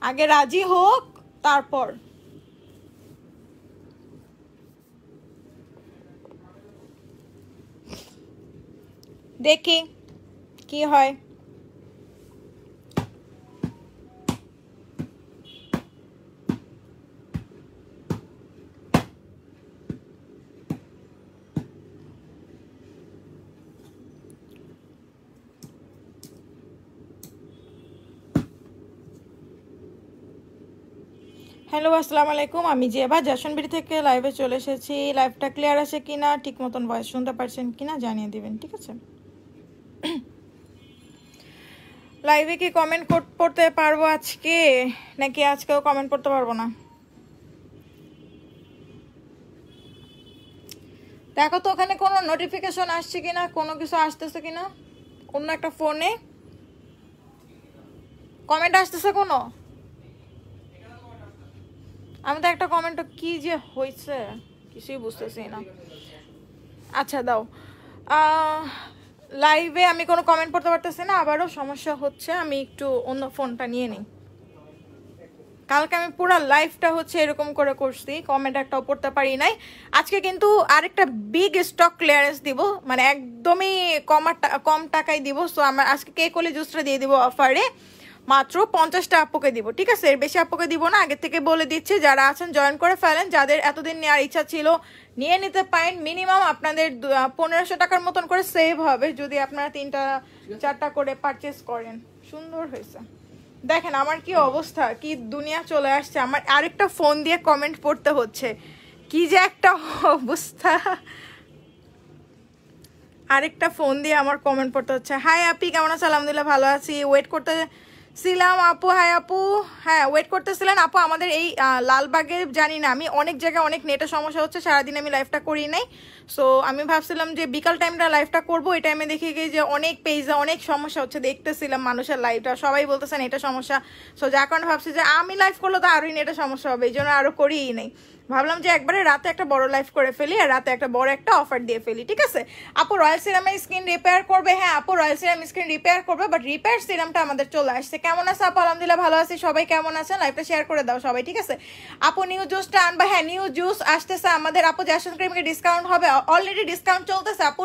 আগে রাজি হোক তারপর। দেখি কি হয়। হ্যালো আসসালামু আলাইকুম, আমি জেবা জাশনবিড়ি থেকে লাইভে চলে এসেছি। লাইভটা ক্লিয়ার আছে কিনা, ঠিক মতন ভয়েস শুনতে পারছেন কিনা জানিয়ে দিবেন, ঠিক আছে? লাইভে কি কমেন্ট পড়তে পারবো আজকে, নাকি আজকেও কমেন্ট পড়তে পারবো না? দেখো তো ওখানে কোনো নোটিফিকেশন আসছে কিনা, কোনো কিছু আসতেছে কিনা অন্য একটা ফোনে। কমেন্ট আসতেছে কোনো? আমি তো একটা কমেন্ট কি যে হয়েছে কিছুই বুঝতেছি না। আচ্ছা দাও, লাইভে আমি কোনো কমেন্ট পড়তে পারতেছি না, আবারও সমস্যা হচ্ছে। আমি একটু অন্য ফোনটা নিয়ে নিই। কালকে আমি পুরো লাইভটা হচ্ছে এরকম করে করছি, কমেন্ট একটাও পড়তে পারি নাই। আজকে কিন্তু আরেকটা বিগ স্টক ক্লিয়ারেন্স দিব, মানে একদমই কম টাকায় দিব। সো আমরা আজকে কেক কোলি জুসটা দিয়ে দিব অফারে, মাত্র 50টা আপুকে দিব, ঠিক আছে? এর বেশি আপুকে দিব না, আগে থেকে বলে দিচ্ছি। যারা আছেন জয়েন করে ফেলেন, যাদের এতদিন নেওয়ার ইচ্ছা ছিল নিয়ে নিতে পারেন। মিনিমাম আপনাদের 1500 টাকার মতন করে সেভ হবে যদি আপনারা 3টা-4টা করে পারচেস করেন। সুন্দর হয়েছে, দেখেন আমার কি অবস্থা, কি দুনিয়া চলে আসছে। আমার আরেকটা ফোন দিয়ে কমেন্ট পড়তে হচ্ছে, কি যে একটা অবস্থা। আরেকটা ফোন দিয়ে আমার কমেন্ট পড়তে হচ্ছে। হাই আপি, কেমন আছো? আলহামদুলিল্লাহ ভালো আছি। ওয়েট করতেছিলাম আপু। হাই আপু, হ্যাঁ ওয়েট করতেছিলেন আপু। আমাদের এই লালবাগে জানি না, আমি অনেক জায়গায় অনেক নেটের সমস্যা হচ্ছে, সারাদিন আমি লাইভটা করি নাই। সো আমি ভাবছিলাম যে বিকাল টাইমটা লাইভটা করবো, এই টাইমে দেখে গিয়ে যে অনেক পেজে অনেক সমস্যা হচ্ছে, দেখতেছিলাম মানুষের লাইভটা, সবাই বলতেছেন এটা সমস্যা। সো যার কারণে ভাবছি যে আমি লাইভ করলে তো আরোই নেটের সমস্যা হবে, এই জন্য আরও করিই নেই। ভাবলাম যে একবারে রাতে একটা বড় লাইভ করে ফেলি আর রাতে একটা বড় একটা অফার দিয়ে ফেলি, ঠিক আছে? আপু রয়্যাল সিরামের স্ক্রিন রিপেয়ার করবে? হ্যাঁ আপু রয়্যাল সিরাম স্ক্রিন রিপেয়ার করবে, বাট রিপেয়ার সিরামটা আমাদের চলে আসছে। কেমন আছে আপু? আলহামদুলিল্লাহ ভালো আছি। সবাই কেমন আছেন? লাইভটা শেয়ার করে দাও সবাই, ঠিক আছে? আপু নিউ জুসটা আনবা? হ্যাঁ নিউ জুস আসতেছে আমাদের। আপু জ্যাসন ক্রিমকে ডিসকাউন্ট হবে? অলরেডি ডিসকাউন্ট চলতেছে আপু,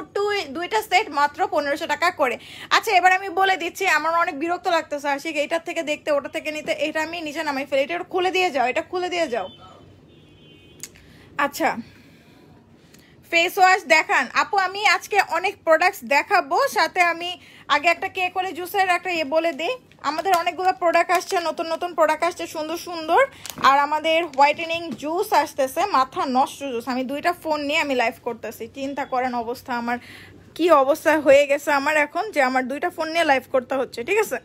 দুইটা সেট মাত্র 1500 টাকা করে। আচ্ছা এবার আমি বলে দিচ্ছি, আমার অনেক বিরক্ত লাগতেছে আশিক এইটার থেকে দেখতে ওটা থেকে নিতে। এটা আমি নিচে নামাই ফেলি, এটা খুলে দিয়ে যাও, এটা খুলে দিয়ে যাও। আচ্ছা ফেস ওয়াশ দেখান আপু। আমি আজকে অনেক প্রোডাক্টস দেখাবো, সাথে আমি আগে একটা কেক কোলি জুসের একটা বলে দিই। আমাদের অনেকগুলো প্রোডাক্ট আসছে, নতুন নতুন প্রোডাক্ট আসছে সুন্দর সুন্দর। আর আমাদের হোয়াইটেনিং জুস আসতেছে, মাথা নষ্ট জুস। আমি 2টা ফোন নিয়ে আমি লাইভ করতেছি, চিন্তা করেন অবস্থা আমার কি অবস্থা হয়ে গেছে আমার এখন, যে আমার 2টা ফোন নিয়ে লাইভ করতে হচ্ছে, ঠিক আছে?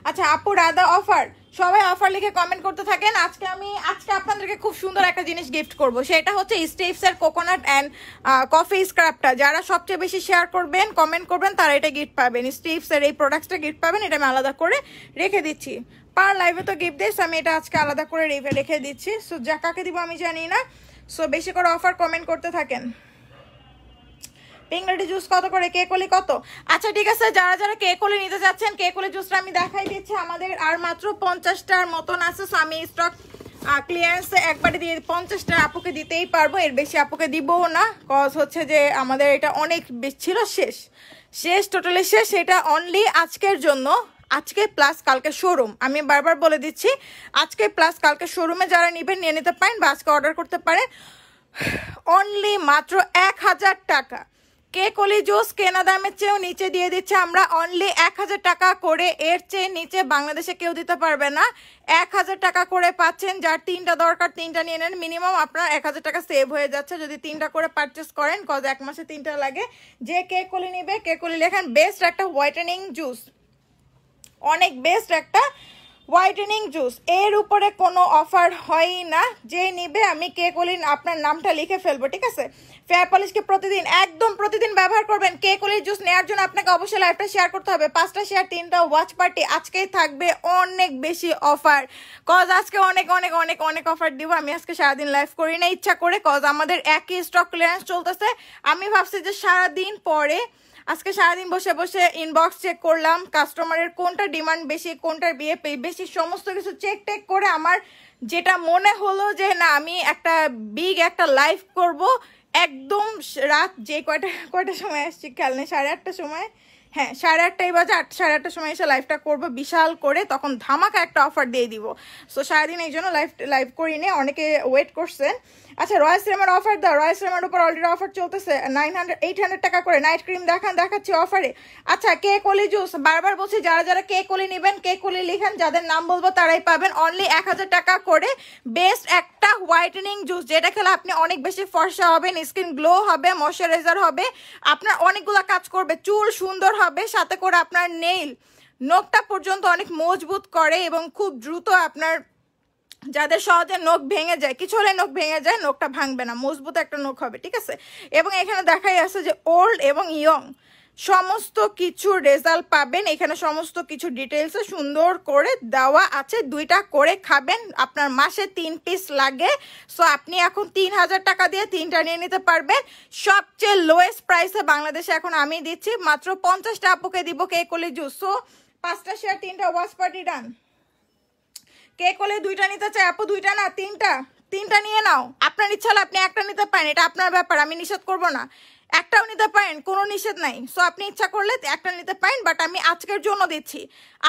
আচ্ছা আপু রাধা অফার, সবাই অফার লিখে কমেন্ট করতে থাকেন। আজকে আপনাদেরকে খুব সুন্দর একটা জিনিস গিফট করব, সেটা হচ্ছে স্টেপসের কোকোনাট অ্যান্ড কফি স্ক্রাবটা। যারা সবচেয়ে বেশি শেয়ার করবেন, কমেন্ট করবেন, তারা এটা গিফট পাবেন। স্টেপসের এই প্রোডাক্টটা গিফট পাবেন, এটা আমি আলাদা করে রেখে দিচ্ছি। পার লাইভে তো গিফট দিস, আমি এটা আজকে আলাদা করে রেখে দিচ্ছি। সো যা কাকে দিব আমি জানি না, সো বেশি করে অফার কমেন্ট করতে থাকেন। পিংলাডি জুস কত করে, কেক কোলি কত? আচ্ছা ঠিক আছে, যারা যারা কেক কোলি নিতে যাচ্ছেন, কেক কোলি জুসটা আমি দেখাই দিচ্ছি। আমাদের আর মাত্র 50টার মতন আছে। সো আমি স্টক ক্লিয়ারেন্স একবারে দিয়ে 50টা আপুকে দিতেই পারবো, এর বেশি আপুকে দিবও না। কজ হচ্ছে যে আমাদের এটা অনেক বেশি ছিল, শেষ টোটালি শেষ। এটা অনলি আজকের জন্য, আজকে প্লাস কালকে শোরুম। আমি বারবার বলে দিচ্ছি, আজকে প্লাস কালকে শোরুমে যারা নেবেন নিয়ে নিতে পারেন, বা আজকে অর্ডার করতে পারেন। অনলি মাত্র 1000 টাকা। কেক কোলি জুস কেনা দামের চেয়েও নিচে দিয়ে দিচ্ছে আমরা, অনলি 1000 টাকা করে। এর চেয়ে নিচে বাংলাদেশে কেউ দিতে পারবে না। 1000 টাকা করে পাচ্ছেন। যার 3টা দরকার 3টা নিয়ে নেন। মিনিমাম আপনার 1000 টাকা সেভ হয়ে যাচ্ছে যদি 3টা করে পারচেস করেন, কজ 1 মাসে 3টা লাগে। যে কেক কোলি নিবে, কেক কোলি লেখেন। বেস্ট একটা হোয়াইটেনিং জুস, অনেক বেস্ট একটা হোয়াইটেনিং জুস, এর উপরে কোনো অফার হয় না। যে নিবে আমি কেক কোলি আপনার নামটা লিখে ফেলবো, ঠিক আছে? ফেয়ার পলিশকে প্রতিদিন, একদম প্রতিদিন ব্যবহার করবেন। কেক কোলি জুস নেওয়ার জন্য আপনাকে অবশ্যই লাইভটা শেয়ার করতে হবে। 5টা শেয়ার 3টা ওয়াচ পার্টি। আজকেই থাকবে অনেক বেশি অফার, কজ আজকে অনেক অনেক অনেক অনেক অফার দিব। আমি আজকে সারাদিন লাইভ করি না ইচ্ছা করে, কজ আমাদের একই স্টক ক্লিয়ারেন্স চলতেছে। আমি ভাবছি যে সারাদিন পরে আজকে সারাদিন বসে বসে ইনবক্স চেক করলাম, কাস্টমারের কোনটা ডিমান্ড বেশি, কোনটার বিয়ে বেশি, সমস্ত কিছু চেক টেক করে আমার যেটা মনে হলো যে না আমি একটা বিগ একটা লাইভ করব। একদম রাত যে কয়টা সময় আসছি খেয়াল নেই, 8:30টার সময়, হ্যাঁ 8:30টাই বাজে, 8:30টার সময় এসে লাইভটা করবো বিশাল করে, তখন ধামাকা একটা অফার দিয়ে দিব। সো সারাদিন এই জন্য লাইভ করি নি, অনেকে ওয়েট করছেন। আচ্ছা রয়্যাল সিনেমার অফার দাও, রয়্যাল সিনেমার উপর অলরেডি অফার চলতেছে 800 টাকা করে নাইট ক্রিম দেখাচ্ছি অফারে। আচ্ছা কেক অলি জুস, বারবার বলছি যারা যারা কেক অলি নেবেন কেক অলি লিখেন, যাদের নাম বলবো তারাই পাবেন অনলি 1000 টাকা করে। বেস্ট একটা হোয়াইটেনিং জুস, যেটা খেলে আপনি অনেক বেশি ফর্সা হবেন, স্কিন গ্লো হবে, ময়শ্চারাইজার হবে, আপনার অনেকগুলো কাজ করবে, চুল সুন্দর হবে, সাথে করে আপনার নেইল নখটা পর্যন্ত অনেক মজবুত করে এবং খুব দ্রুত আপনার যাদের সহজে নখ ভেঙে যায়, কিছু হলে নখ ভেঙে যায়, নখটা ভাঙবে না, মজবুত একটা নখ হবে, ঠিক আছে। এবং এখানে দেখাই আছে যে ওল্ড এবং ইয়ং সমস্ত কিছু রেজাল্ট পাবেন এখানে, সমস্ত কিছু ডিটেলসে সুন্দর করে দেওয়া আছে। 2টা করে খাবেন, আপনার মাসে 3 পিস লাগে। সো আপনি এখন 3000 টাকা দিয়ে 3টা নিয়ে নিতে পারবেন সবচেয়ে লোয়েস্ট প্রাইসে বাংলাদেশে। এখন আমি দিচ্ছি মাত্র 50টা আপুকে দিব কেক অলি জুস। সো 5টা শেয়ার 3টা ওয়াশ পার্টি ডান। কেক অলি 2টা নিতে চাই আপু, 2টা না 3টা নিয়ে নাও, আপনার ইচ্ছা হলে আপনি একটা নিতে পারেন, এটা আপনার ব্যাপার, আমি নিষেধ করব না, একটাও নিতে পারেন, কোনো নিষেধ নাই। সো আপনি ইচ্ছা করলে একটা নিতে পারেন, বাট আমি আজকের জন্য দিচ্ছি,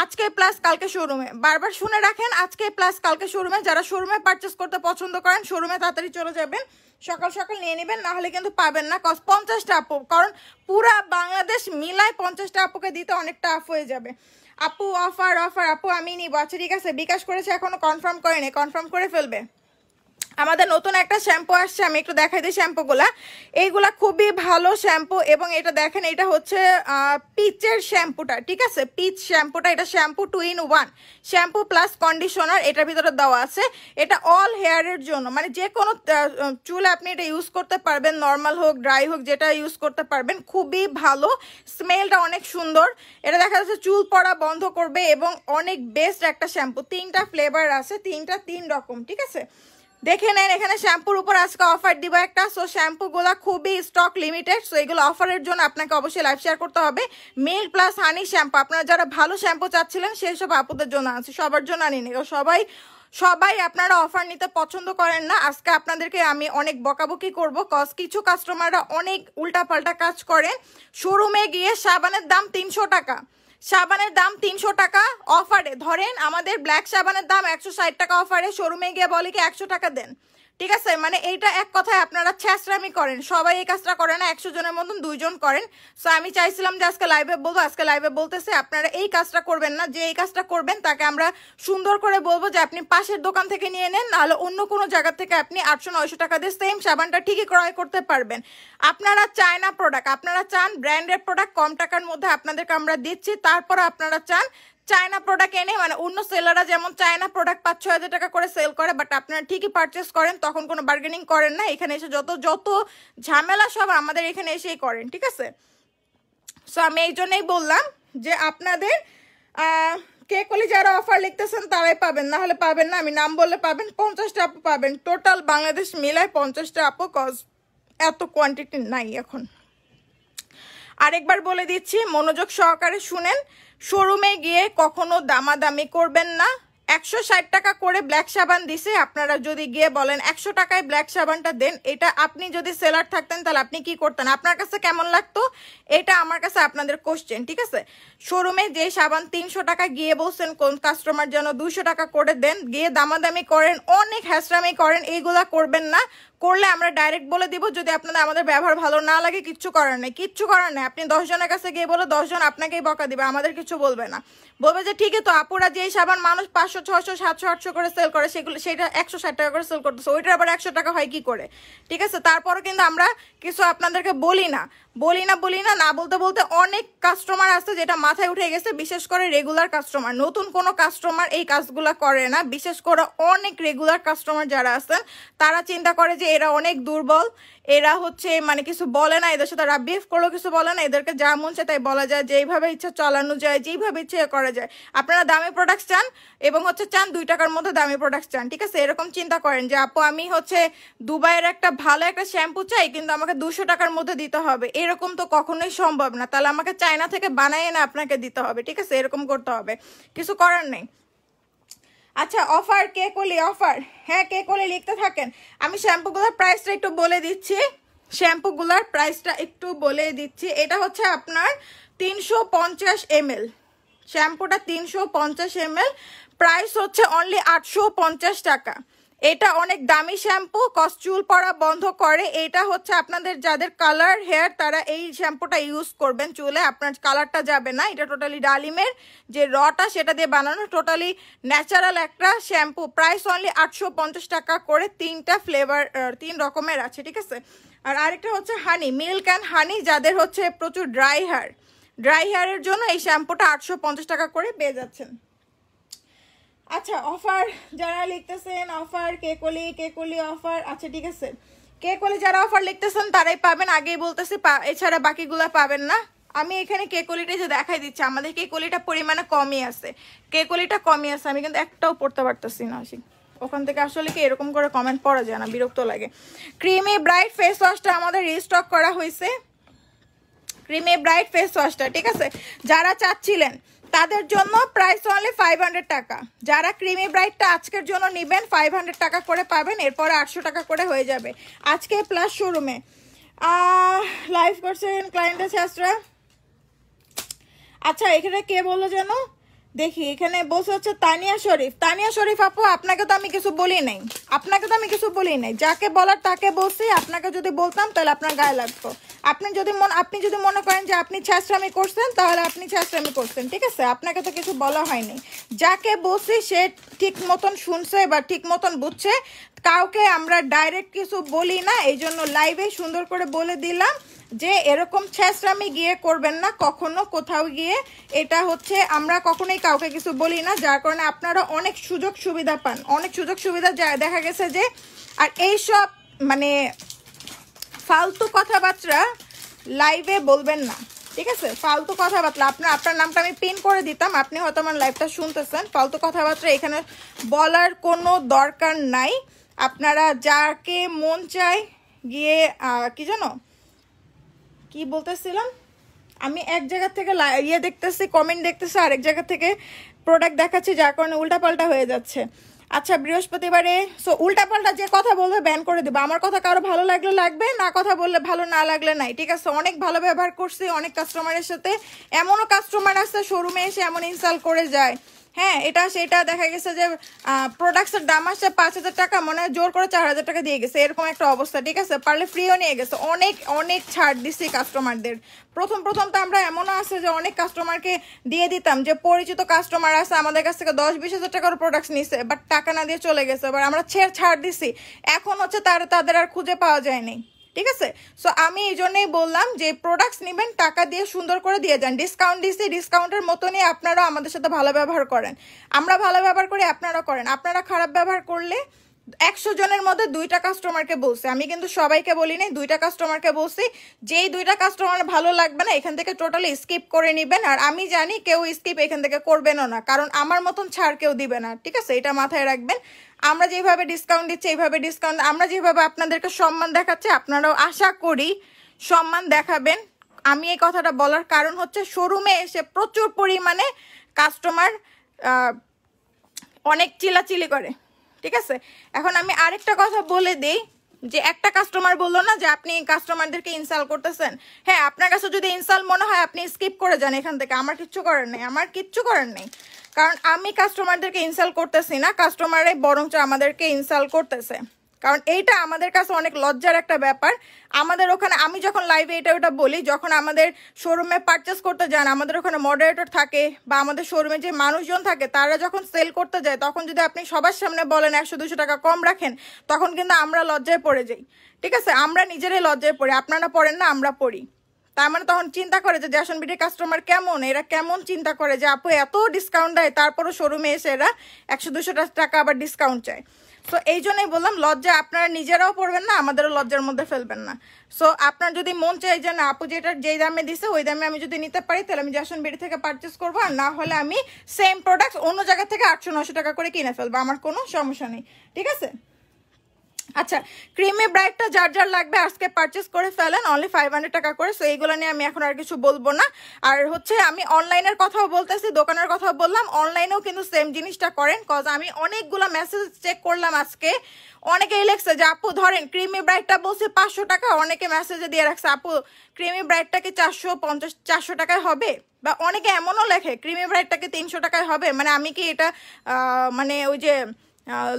আজকে প্লাস কালকে শোরুমে। বারবার শুনে রাখেন, আজকে প্লাস কালকে শোরুমে। যারা শোরুমে পারচেস করতে পছন্দ করেন শোরুমে তাড়াতাড়ি চলে যাবেন, সকাল সকাল নিয়ে নেবেন, না হলে কিন্তু পাবেন না। 50টা আপু, কারণ পুরা বাংলাদেশ মিলায় 50টা আপুকে দিতে অনেক টাফ হয়ে যাবে। আপু অফার আপু আমি নিব। আচ্ছা ঠিক আছে, বিকাশ করেছে এখনো কনফার্ম করেনি, কনফার্ম করে ফেলবে। আমাদের নতুন একটা শ্যাম্পু আসছে, আমি একটু দেখাই দিই শ্যাম্পুগুলা। এইগুলা খুবই ভালো শ্যাম্পু, এবং এটা দেখেন এটা হচ্ছে পিচের শ্যাম্পুটা, ঠিক আছে, পিচ শ্যাম্পুটা। এটা shampoo 2 in 1, shampoo plus conditioner এটার ভিতরে দেওয়া আছে। এটা অল হেয়ারের জন্য, মানে যে কোনো চুলে আপনি এটা ইউজ করতে পারবেন, নর্মাল হোক ড্রাই হোক যেটা ইউজ করতে পারবেন। খুবই ভালো, স্মেলটা অনেক সুন্দর। এটা দেখা যাচ্ছে চুল পড়া বন্ধ করবে এবং অনেক বেস্ট একটা শ্যাম্পু। 3টা ফ্লেভার আছে, 3 রকম, ঠিক আছে। দেখে নেন, এখানে শ্যাম্পুর উপর আজকে অফার দিব একটা। সো শ্যাম্পুগুলো খুবই স্টক লিমিটেড, সো এগুলো অফারের জন্য আপনাকে অবশ্যই লাইভ শেয়ার করতে হবে। মিল্ক প্লাস হানি শ্যাম্পু, আপনারা যারা ভালো শ্যাম্পু চাচ্ছিলেন সেই সব আপুদের জন্য আছে, সবার জন্য আনিনি। সবাই আপনারা অফার নিতে পছন্দ করেন না। আজকে আপনাদেরকে আমি অনেক বকাবকি করবো, কজ কিছু কাস্টমাররা অনেক উল্টাপাল্টা কাজ করেন। শোরুমে গিয়ে সাবানের দাম 300 টাকা, সাবানের দাম 300 টাকা অফারে, ধরেন আমাদের ব্ল্যাক সাবানের দাম 160 টাকা অফারে, শোরুমে গিয়ে বলে কি 100 টাকা দেন, ঠিক আছে। মানে এইটা এক কথায় আপনারা ছ্যাঁচড়ামি করেন, সবাই এই কাজটা করে না, 100 জনের মতন 2 জন করেন। সো আমি চাইছিলাম যে আজকে লাইভে বলবো, আজকে লাইভে বলতেছে আপনারা এই কাজটা করবেন না। যে এই কাজটা করবেন তাকে আমরা সুন্দর করে বলবো যে আপনি পাশের দোকান থেকে নিয়ে নেন, নাহলে অন্য কোনো জায়গা থেকে আপনি 800-900 টাকা দিয়ে সেম সাবানটা ঠিকই ক্রয় করতে পারবেন। আপনারা চায়না প্রোডাক্ট, আপনারা চান ব্র্যান্ডেড প্রোডাক্ট কম টাকার মধ্যে আপনাদেরকে আমরা দিচ্ছি, তারপর আপনারা চান চায়না প্রোডাক্ট এনে, মানে অন্য সেলাররা যেমন চায়না প্রোডাক্ট 5-6 হাজার টাকা করে সেল করে, বাট আপনারা ঠিকই পারচেস করেন, তখন কোনো বার্গেনিং করেন না। এখানে এসে যত ঝামেলা সব আমাদের এখানে এসেই করেন, ঠিক আছে। সো আমি এই জন্যই বললাম যে আপনাদের কেক অলি যারা অফার লিখতেছেন তারাই পাবেন, না হলে পাবেন না। আমি নাম বললে পাবেন, 50টা আপু পাবেন, টোটাল বাংলাদেশ মিলায় 50টা আপু, কজ এত কোয়ান্টিটি নাই এখন। আরেকবার বলে দিচ্ছি, মনোযোগ সহকারে শুনেন, শোরুমে গিয়ে কখনো দামাদামি করবেন না। 160 টাকা করে ব্ল্যাক সাবান দিছে, আপনারা যদি গিয়ে বলেন 100 টাকায় ব্ল্যাক সাবানটা দেন, এটা আপনি যদি সেলার থাকতেন তাহলে আপনি কি করতেন, আপনার কাছে কেমন লাগতো, এটা আমার কাছে আপনাদের কোশ্চেন, ঠিক আছে। শোরুমে যে সাবান 300 টাকা গিয়ে বলছেন কোন কাস্টমার যেন 200 টাকা করে দেন, গিয়ে দামাদামি করেন, অনেক হ্যাসরামি করেন, এইগুলা করবেন না। করলে আমরা ডাইরেক্ট বলে দিব, যদি আপনাদের আমাদের ব্যবহার ভালো না লাগে কিচ্ছু করার নেই, আপনি 10 জনের কাছে গিয়ে বলে 10 জন আপনাকেই বকা দিবে, আমাদের কিছু বলবে না, বলবে যে ঠিকই তো আপুরা যেই সাবান মানুষ 500, 600, 700, 800 করে সেল করে সেটা 160 টাকা করে সেল করতেছে, ওইটার আবার 100 টাকা হয় কি করে, ঠিক আছে। তারপরে কিন্তু আমরা কিছু আপনাদেরকে বলি না, না বলতে অনেক কাস্টমার আছে যেটা মাথায় উঠে গেছে, বিশেষ করে রেগুলার কাস্টমার। নতুন কোনো কাস্টমার এই কাজগুলো করে না, বিশেষ করে অনেক রেগুলার কাস্টমার যারা আছেন তারা চিন্তা করে যে এরা অনেক দুর্বল, এরা হচ্ছে মানে কিছু বলে না, এদের সাথে রাবিফ করলেও কিছু বলে না, এদেরকে যা মন চায় তাই বলা যায়, যেইভাবে ইচ্ছা চালানো যায়, যেইভাবে ইচ্ছে করা যায়। আপনারা দামি প্রোডাক্ট চান এবং হচ্ছে চান 2 টাকার মধ্যে দামি প্রোডাক্ট চান, ঠিক আছে? এরকম চিন্তা করেন যে আপু আমি হচ্ছে দুবাইয়ের একটা ভালো একটা শ্যাম্পু চাই কিন্তু আমাকে 200 টাকার মধ্যে দিতে হবে, এরকম তো কখনোই সম্ভব না। তাহলে আমাকে চায়না থেকে বানায় না আপনাকে দিতে হবে, ঠিক আছে? এরকম করতে হবে, কিছু করার নেই। আচ্ছা অফার কে কলি অফার, হ্যাঁ কে কলি লিখতে থাকেন। আমি শ্যাম্পুগুলোর প্রাইসটা একটু বলে দিচ্ছি, শ্যাম্পুগুলোর প্রাইসটা একটু বলে দিচ্ছি। এটা হচ্ছে আপনার 350 ml, শ্যাম্পুটা 350 ml, প্রাইস হচ্ছে অনলি 850 টাকা। এটা অনেক দামি শ্যাম্পু, চুল পড়া বন্ধ করে। এটা হচ্ছে আপনাদের যাদের কালার হেয়ার তারা এই শ্যাম্পুটা ইউজ করবেন, চুলে আপনার কালারটা যাবে না। এটা টোটালি ডালিমের যে রটা সেটা দিয়ে বানানো, টোটালি ন্যাচারাল একটা শ্যাম্পু। প্রাইস অনলি 850 টাকা করে, 3টা ফ্লেভার 3 রকমের আছে, ঠিক আছে? আর আরেকটা হচ্ছে হানি, মিল্ক অ্যান্ড হানি, যাদের হচ্ছে প্রচুর ড্রাই হেয়ারের জন্য এই শ্যাম্পুটা 850 টাকা করে পেয়ে যাচ্ছেন। আচ্ছা অফার যারা লিখতেছেন, অফার কে কলি অফার, আচ্ছা ঠিক আছে, কে কলি যারা অফার লিখতেছেন তারাই পাবেন, আগেই বলতেছি, এছাড়া বাকিগুলা পাবেন না। আমি এখানে কে কলিটা যে দেখাই দিচ্ছি, আমাদের কে কলিটা পরিমাণে কমই আছে, কে কলিটা কমই আছে, আমি কিন্তু একটাও পড়তে পারতেছি না। ওখান থেকে আসলে কি এরকম করে কমেন্ট পড়া যায় না, বিরক্ত লাগে। ক্রিমি ব্রাইট ফেস ওয়াশটা আমাদের রিস্টক করা হয়েছে, ক্রিমি ব্রাইট ফেস ওয়াশটা, ঠিক আছে? যারা চাচ্ছিলেন তাদের জন্য প্রাইস অনলি 500 টাকা। যারা ক্রিমি ব্রাইটটা আজকের জন্য নেবেন 500 টাকা করে পাবেন, এরপরে 800 টাকা করে হয়ে যাবে আজকে প্লাস শোরুমে। লাইভ করছেন ক্লায়েন্ট আছে আশ্রা। আচ্ছা এখানে কে বললো যেন, দেখি এখানে বসে হচ্ছে তানিয়া শরীফ আপু, আপনাকে তো আমি কিছু বলি নাই, যাকে বলার তাকে বলছি। আপনাকে যদি বলতাম তাহলে আপনার গায়ে লাগতো। আপনি যদি মনে করেন যে আপনি ছ্যাঁচড়ামি করছেন তাহলে আপনি ছ্যাঁচড়ামি করছেন, ঠিক আছে? আপনাকে তো কিছু বলা হয়নি, যাকে বলছি সে ঠিক মতন শুনছে বা ঠিক মতন বুঝছে। কাউকে আমরা ডাইরেক্ট কিছু বলি না, এই জন্য লাইভে সুন্দর করে বলে দিলাম যে এরকম ছ্যাঁচড়ামি গিয়ে করবেন না কখনো কোথাও গিয়ে। এটা হচ্ছে আমরা কখনোই কাউকে কিছু বলি না, যার কারণে আপনারা অনেক সুযোগ সুবিধা পান, অনেক সুযোগ সুবিধা দেখা গেছে যে। আর এইসব মানে ফালতু কথাবার্তা লাইভে বলবেন না, ঠিক আছে? ফালতু কথাবার্তা আপনার নামটা আমি পিন করে দিতাম, আপনি হয়তো আমার লাইভটা শুনতেছেন। ফালতু কথাবার্তা এখানে বলার কোনো দরকার নাই। আপনারা যাকে মন চায় গিয়ে কি জানো কি বলতেছিলাম, আমি এক জায়গা থেকে দেখতেছি, কমেন্ট দেখতেছি, আরেক জায়গা থেকে প্রোডাক্ট দেখাচ্ছি, যার কারণে উল্টাপাল্টা হয়ে যাচ্ছে। আচ্ছা বৃহস্পতিবারে উল্টাপাল্টা যে কথা বলবে ব্যান করে দেবো। আমার কথা কারো ভালো লাগলে লাগবে, না কথা বললে ভালো না লাগলে নাই, ঠিক আছে? অনেক ভালো ব্যবহার করছি অনেক কাস্টমারের সাথে, এমনও কাস্টমার আছে শোরুমে এসে এমন ইনসাল্ট করে যায়। হ্যাঁ এটা সেটা দেখা গেছে যে প্রোডাক্টসের দাম আসছে 5000 টাকা, মনে হয় জোর করে 4000 টাকা দিয়ে গেছে, এরকম একটা অবস্থা, ঠিক আছে? পারলে ফ্রিও নিয়ে গেছে। অনেক ছাড় দিচ্ছি কাস্টমারদের। প্রথম তো আমরা এমনও আছে যে অনেক কাস্টমারকে দিয়ে দিতাম, যে পরিচিত কাস্টমার আছে আমাদের কাছ থেকে 10-20 হাজার টাকার প্রোডাক্টস নিছে, বাট টাকা না দিয়ে চলে গেছে, এবার আমরা ছাড় দিছি। এখন হচ্ছে তাদের আর খুঁজে পাওয়া যায়নি, ঠিক আছে? সো আমি এই জন্যই বললাম যে প্রোডাক্টস নেবেন টাকা দিয়ে সুন্দর করে দিয়ে যান। ডিসকাউন্ট দিচ্ছি, ডিসকাউন্টের মতনই আপনারাও আমাদের সাথে ভালো ব্যবহার করেন। আমরা ভালো ব্যবহার করি, আপনারাও করেন। আপনারা খারাপ ব্যবহার করলে 100 জনের মধ্যে 2টা কাস্টমারকে বলছি, আমি কিন্তু সবাইকে বলি নাই, 2টা কাস্টমারকে বলছি। যেই 2টা কাস্টমার ভালো লাগবে না এখান থেকে টোটালি স্কিপ করে নেবেন। আর আমি জানি কেউ স্কিপ এখান থেকে করবেনও না, কারণ আমার মতন ছাড় কেউ দিবে না, ঠিক আছে? এটা মাথায় রাখবেন। আমরা যেভাবে ডিসকাউন্ট দিচ্ছি এইভাবে ডিসকাউন্ট, আমরা যেভাবে আপনাদেরকে সম্মান দেখাচ্ছি আপনারাও আশা করি সম্মান দেখাবেন। আমি এই কথাটা বলার কারণ হচ্ছে শোরুমে এসে প্রচুর পরিমাণে কাস্টমার অনেক চিলাচিলি করে, ঠিক আছে? এখন আমি আরেকটা কথা বলে দিই, যে একটা কাস্টমার বললো না যে আপনি কাস্টমারদেরকে ইনসাল্ট করতেছেন। হ্যাঁ আপনার কাছে যদি ইনসাল্ট মনে হয় আপনি স্কিপ করে যান এখান থেকে, আমার কিচ্ছু করার নেই, কারণ আমি কাস্টমারদেরকে ইনসাল্ট করতেছি না, কাস্টমাররাই বরঞ্চ আমাদেরকে ইনসাল্ট করতেছে। কারণ এইটা আমাদের কাছে অনেক লজ্জার একটা ব্যাপার। আমাদের ওখানে আমি যখন লাইভে এটা বলি, যখন আমাদের শোরুমে পারচেস করতে যান আমাদের ওখানে মডারেটর থাকে বা আমাদের শোরুমে যে মানুষজন থাকে তারা যখন সেল করতে যায়, তখন যদি আপনি সবার সামনে বলেন 100-200 টাকা কম রাখেন, তখন কিন্তু আমরা লজ্জায় পড়ে যাই, ঠিক আছে? আমরা নিজেরাই লজ্জায় পড়ি, আপনারা পড়েন না, আমরা পড়ি। তার মানে তখন চিন্তা করে যে জ্যাসন বিডির কাস্টমার কেমন, এরা কেমন চিন্তা করে যে আপু এত ডিসকাউন্ট দেয় তারপরও শোরুমে এসে এরা 100-200 টাকা আবার ডিসকাউন্ট চায়। সো এই জন্যই বললাম লজ্জা আপনারা নিজেরাও পড়বেন না, আমাদেরও লজ্জার মধ্যে ফেলবেন না। সো আপনার যদি মন চাই যে না আপু যেটা যেই দামে দিছে ওই দামে আমি যদি নিতে পারি তাহলে আমি জ্যাসন বিডি থেকে পারচেস করবো, আর না হলে আমি সেম প্রোডাক্ট অন্য জায়গা থেকে 800-900 টাকা করে কিনে ফেলবো, আমার কোনো সমস্যা নেই, ঠিক আছে। আচ্ছা, ক্রিমি ব্রাইটটা যার যার লাগবে আজকে পারচেস করে ফেলেন, অনলি 500 টাকা করে। সো এইগুলো নিয়ে আমি এখন আর কিছু বলবো না। আর হচ্ছে আমি অনলাইনের কথাও বলতেছি, দোকানের কথাও বললাম, অনলাইনেও কিন্তু সেম জিনিসটা করেন। কজ আমি অনেকগুলো মেসেজ চেক করলাম আজকে, অনেকেই লেখছে যে আপু ধরেন ক্রিমি ব্রাইটটা বলছে 500 টাকা, অনেকে মেসেজে দিয়ে রাখছে আপু ক্রিমি ব্রাইটটা কি 450-400 টাকায় হবে, বা অনেকে এমনও লেখে ক্রিমি ব্রাইটটা কি 300 টাকায় হবে। মানে আমি কি এটা মানে ওই যে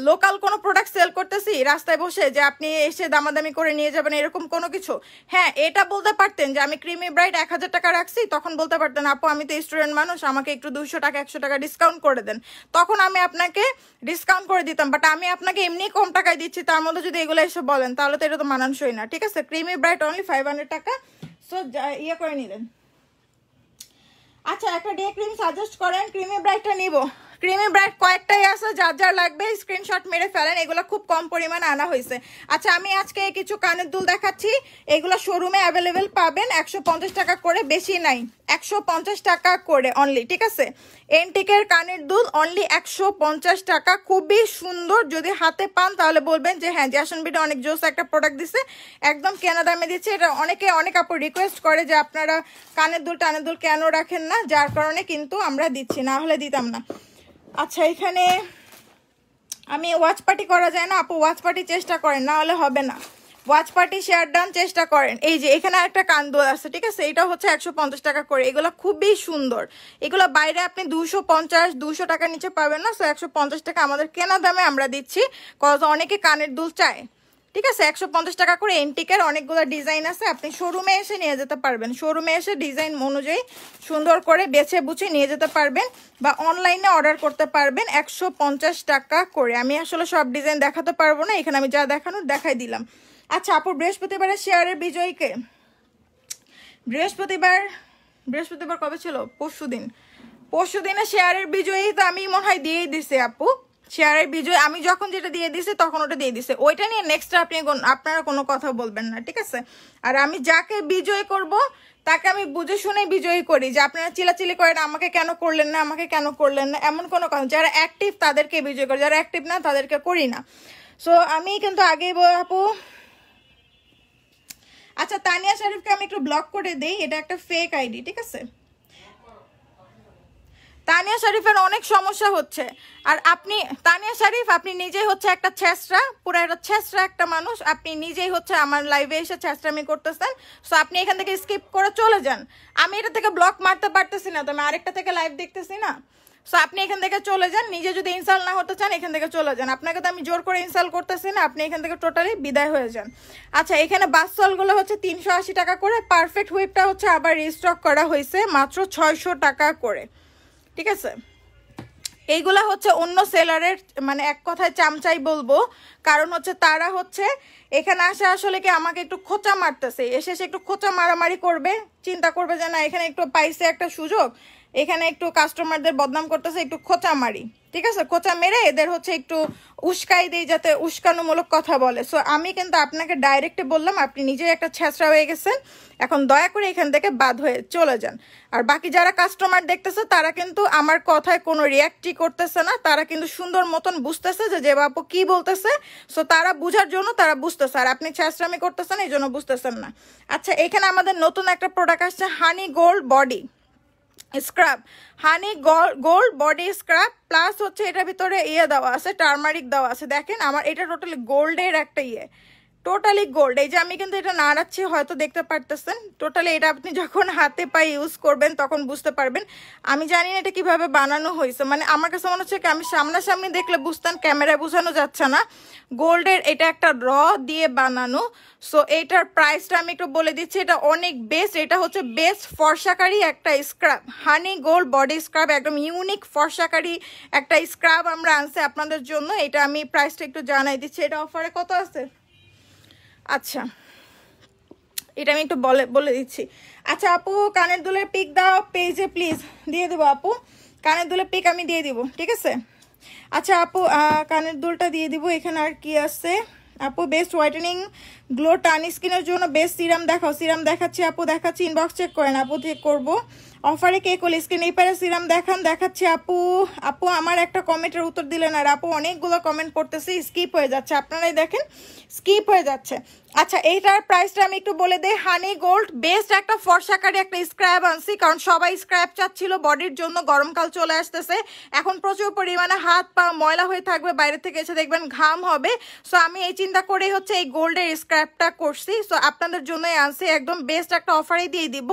লোকাল কোনো প্রোডাক্ট সেল করতেছি রাস্তায় বসে যে আপনি এসে দামাদামি করে নিয়ে যাবেন এরকম কোনো কিছু? হ্যাঁ, এটা বলতে পারতেন যে আমি ক্রিমি ব্রাইট 1000 টাকা রাখছি, তখন বলতে পারতেন আপু আমি তো স্টুডেন্ট মানুষ, আমাকে একটু 200 টাকা 100 টাকা ডিসকাউন্ট করে দেন, তখন আমি আপনাকে ডিসকাউন্ট করে দিতাম। বাট আমি আপনাকে এমনি কম টাকায় দিচ্ছি, তার মধ্যে যদি এগুলো এসে বলেন তাহলে তো এটা তো মানানসই না, ঠিক আছে। ক্রিমি ব্রাইট অনলি 500 টাকা। সো ইয়ে করে নিলেন। আচ্ছা, একটা ডে ক্রিম সাজেস্ট করেন, ক্রিমি ব্রাইটটা নিব। ক্রিমি ব্রাইট কয়েকটাই আছে, যার যার লাগবে স্ক্রিনশট মেরে ফেলেন, এগুলো খুব কম পরিমাণে আনা হয়েছে। আচ্ছা, আমি আজকে কিছু কানের দুল দেখাচ্ছি, এগুলো শোরুমে অ্যাভেলেবেল পাবেন 150 টাকা করে, বেশি নাই, 150 টাকা করে অনলি, ঠিক আছে। এন্টিকের কানের দুল অনলি 150 টাকা, খুবই সুন্দর। যদি হাতে পান তাহলে বলবেন যে হ্যাঁ জ্যাসন বিডি অনেক জোস একটা প্রোডাক্ট দিছে, একদম কেনা দামে দিচ্ছে। এটা অনেক আপু রিকোয়েস্ট করে যে আপনারা কানের দুল কেন রাখেন না, যার কারণে কিন্তু আমরা দিচ্ছি, না হলে দিতাম না। আচ্ছা, এখানে আমি ওয়াচ পার্টি করা যায় না আপু, ওয়াচ পার্টি চেষ্টা করেন, না হলে হবে না। ওয়াচ পার্টি শেয়ার ডান চেষ্টা করেন। এই যে এখানে একটা কান্দুল আছে, ঠিক আছে, এটা হচ্ছে 150 টাকা করে। এগুলো খুবই সুন্দর, এগুলো বাইরে আপনি 250-200 টাকার নিচে পাবেন না। সো 150 টাকা আমাদের কেনা দামে আমরা দিচ্ছি, কজ অনেকে কানের দুল চায়, ঠিক আছে। 150 টাকা করে। এন্টিকের অনেকগুলো ডিজাইন আছে, আপনি শোরুমে এসে নিয়ে যেতে পারবেন, শোরুমে এসে ডিজাইন অনুযায়ী সুন্দর করে বেছে বুঝে নিয়ে যেতে পারবেন, বা অনলাইনে অর্ডার করতে পারবেন 150 টাকা করে। আমি আসলে সব ডিজাইন দেখাতে পারবো না, এখানে আমি যা দেখানোর দেখাই দিলাম। আচ্ছা আপু, বৃহস্পতিবারের শেয়ারের বিজয়ীকে, বৃহস্পতিবার কবে ছিল? পরশুদিনের শেয়ারের বিজয়ী তো আমি মনে হয় দিয়েই দিছি আপু। শেয়ারের বিজয় আমি যখন যেটা দিয়ে দিছি তখন ওটা দিয়ে দিছে, ওইটা নিয়ে নেক্সট আপনারা কোনো কথা বলবেন না, ঠিক আছে। আর আমি যাকে বিজয় করব তাকে আমি বুঝে শুনে বিজয়ী করি, যে আপনারা চিলাচিলি করেন আমাকে কেন করলেন না, এমন কোনো কথা। যারা অ্যাক্টিভ তাদেরকে বিজয় করি, যারা অ্যাক্টিভ না তাদেরকে করি না। সো আমি কিন্তু আগেই আপু। আচ্ছা, তানিয়া শরীফকে আমি একটু ব্লক করে দেই, এটা একটা ফেক আইডি, ঠিক আছে। তানিয়া শরীফের অনেক সমস্যা হচ্ছে। আর আপনি তানিয়া শরীফ আপনি নিজেই হচ্ছে একটা ছেঁচড়া, পুরো একটা ছেঁচড়া একটা মানুষ, আপনি নিজেই হচ্ছে আমার লাইভে এসে ছেঁচড়ামি করতেছেন। সো আপনি এখান থেকে স্কিপ করে চলে যান, আমি এটা থেকে ব্লক মারতে পারতেছি না, তো আমি আরেকটা থেকে লাইভ দেখতেছি না। সো আপনি এখান থেকে চলে যান, নিজে যদি ইনস্টল না হতে চান এখান থেকে চলে যান, আপনাকে তো আমি জোর করে ইনস্টল করতেছি না, আপনি এখান থেকে টোটালি বিদায় হয়ে যান। আচ্ছা, এখানে বাসলগুলো হচ্ছে 380 টাকা করে, পারফেক্ট হুইপটা হচ্ছে আবার রিস্টক করা হয়েছে মাত্র 600 টাকা করে, ঠিক আছে। এইগুলা হচ্ছে অন্য সেলারের মানে এক কথায় চামচাই বলবো, কারণ হচ্ছে তারা হচ্ছে এখানে আসে আসলে কি আমাকে একটু খোঁচা মারতেছে, এসে একটু খোঁচা মারামারি করবে, চিন্তা করবে যে না এখানে একটু পাইছে একটা সুযোগ, এখানে একটু কাস্টমারদের বদনাম করতেছে, একটু খোঁচা মারি, ঠিক আছে। খোঁচা মেরে এদের হচ্ছে একটু উস্কাই দিই যাতে উস্কানোমূলক কথা বলে। সো আমি কিন্তু আপনাকে ডাইরেক্টে বললাম, আপনি নিজেই একটা ছেঁচড়া হয়ে গেছেন, এখন দয়া করে এখান থেকে বাদ হয়ে চলে যান। আর বাকি যারা কাস্টমার দেখতেছে তারা কিন্তু আমার কথায় কোনো রিয়াক্টই করতেছে না, তারা কিন্তু সুন্দর মতন বুঝতেছে যে বাপু কি বলতেছে। সো তারা বুঝার জন্য তারা বুঝতেছে, আর আপনি ছেঁচড়ামি করতেছেন এই জন্য বুঝতেছেন না। আচ্ছা, এখানে আমাদের নতুন একটা প্রোডাক্ট আসছে, হানি গোল্ড বডি স্ক্রাব, হানি গোল্ড বডি স্ক্রাব প্লাস হচ্ছে এটার ভিতরে দেওয়া আছে, টার্মারিক দেওয়া আছে। দেখেন আমার এটা টোটালি গোল্ডের একটা টোটালি গোল্ড। এই যে আমি কিন্তু এটা নাড়াচ্ছি, হয়তো দেখতে পারতেছেন, টোটালি এটা আপনি যখন হাতে পায়ে ইউজ করবেন তখন বুঝতে পারবেন। আমি জানি না এটা কিভাবে বানানো হয়েছে, মানে আমার কাছে মনে হচ্ছে কি আমি সামনাসামনি দেখলে বুঝতাম, ক্যামেরায় বোঝানো যাচ্ছে না। গোল্ডের এটা একটা র দিয়ে বানানো। সো এইটার প্রাইসটা আমি একটু বলে দিচ্ছি, এটা অনেক বেস্ট, এটা হচ্ছে বেস্ট ফর্সাকারী একটা স্ক্রাব, হানি গোল্ড বডি স্ক্রাব, একদম ইউনিক ফর্সাকারী একটা স্ক্রাব আমরা আনছি আপনাদের জন্য। এটা আমি প্রাইসটা একটু জানাই দিচ্ছি, এটা অফারে কত আছে। আচ্ছা, এটা আমি একটু বলে দিচ্ছি। আচ্ছা আপু, কানের দুলের পিক দাও পেজে প্লিজ, দিয়ে দেবো আপু, কানের দুলের পিক আমি দিয়ে দিব, ঠিক আছে। আচ্ছা আপু কানের দুলটা দিয়ে দিব। এখানে আর কি আছে আপু? বেস্ট হোয়াইটেনিং গ্লো টান স্কিনের জন্য বেস্ট সিরাম দেখাও। সিরাম দেখাচ্ছি আপু, দেখাচ্ছি, ইনবক্স চেক করেন আপু, চেক করবো। অফারে কে করলে স্কিন এই পারে সিরাম দেখান, দেখাচ্ছি আপু। আপু আমার একটা কমেন্টের উত্তর দিলেন আর আপু অনেকগুলো কমেন্ট পড়তেছি, স্কিপ হয়ে যাচ্ছে, আপনারাই দেখেন স্কিপ হয়ে যাচ্ছে। আচ্ছা এইটার প্রাইসটা আমি একটু বলে দেই। হানি গোল্ড বেস্ট একটা ফর্সাকারি একটা স্ক্র্যাব আনছি, কারণ সবাই স্ক্র্যাব চাচ্ছিল বডির জন্য, গরমকাল চলে আসতেছে, এখন প্রচুর পরিমাণে হাত পা ময়লা হয়ে থাকবে, বাইরে থেকে এসে দেখবেন ঘাম হবে। সো আমি এই চিন্তা করেই হচ্ছে এই গোল্ডের স্ক্র্যাবটা করছি। সো আপনাদের জন্যই আনছি, একদম বেস্ট একটা অফারই দিয়ে দিব।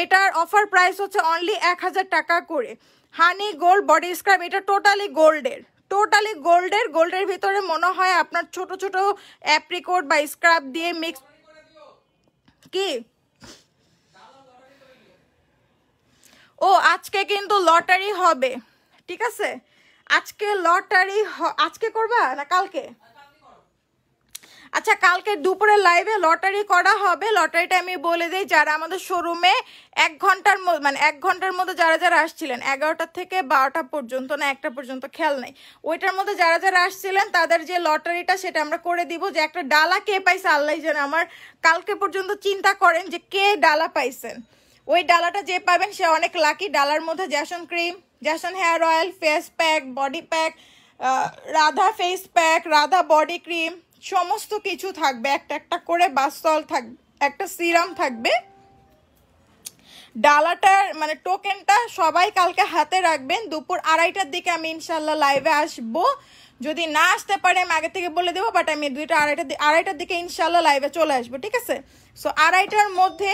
এটার অফার প্রাইস হচ্ছে অনলি 1000 টাকা করে। হানি গোল্ড বডি স্ক্রাব, এটা টোটালি গোল্ডের, টোটালি গোল্ডের। গোল্ডের ভিতরে মনে হয় আপনার ছোট ছোট অ্যাপ্রিকোট বা স্ক্রাব দিয়ে মিক্স। কি ও আজকে কিন্তু লটারি হবে, ঠিক আছে? আজকে লটারি আজকে করবা না কালকে? আচ্ছা কালকে দুপুরে লাইভে লটারি করা হবে। লটারিটা আমি বলে দিই, যারা আমাদের শোরুমে 1 ঘন্টার মানে 1 ঘন্টার মধ্যে যারা যারা আসছিলেন 11টা থেকে 12টা পর্যন্ত না 1টা পর্যন্ত খেয়াল নেই, ওইটার মধ্যে যারা যারা আসছিলেন তাদের যে লটারিটা সেটা আমরা করে দিব। যে একটা ডালা কে পাইছে আল্লাহ জানে, আমার কালকে পর্যন্ত চিন্তা করেন যে কে ডালা পাইছেন। ওই ডালাটা যে পাবেন সে অনেক লাকি। ডালার মধ্যে Jason cream, Jason hair oil, face pack, body pack, Radha face pack, Radha body cream, সমস্ত কিছু থাকবে। একটা একটা করে বাসল থাকবে, একটা সিরাম থাকবে। ডালাটার মানে টোকেনটা সবাই কালকে হাতে রাখবেন। দুপুর 2:30টার দিকে আমি ইনশাল্লাহ লাইভে আসবো। যদি না আসতে পারে আমি আগে থেকে বলে দেবো, বাট আমি 2টা 2:30টার দিকে ইনশাল্লাহ লাইভে চলে আসবো, ঠিক আছে? সো 2:30টার মধ্যে,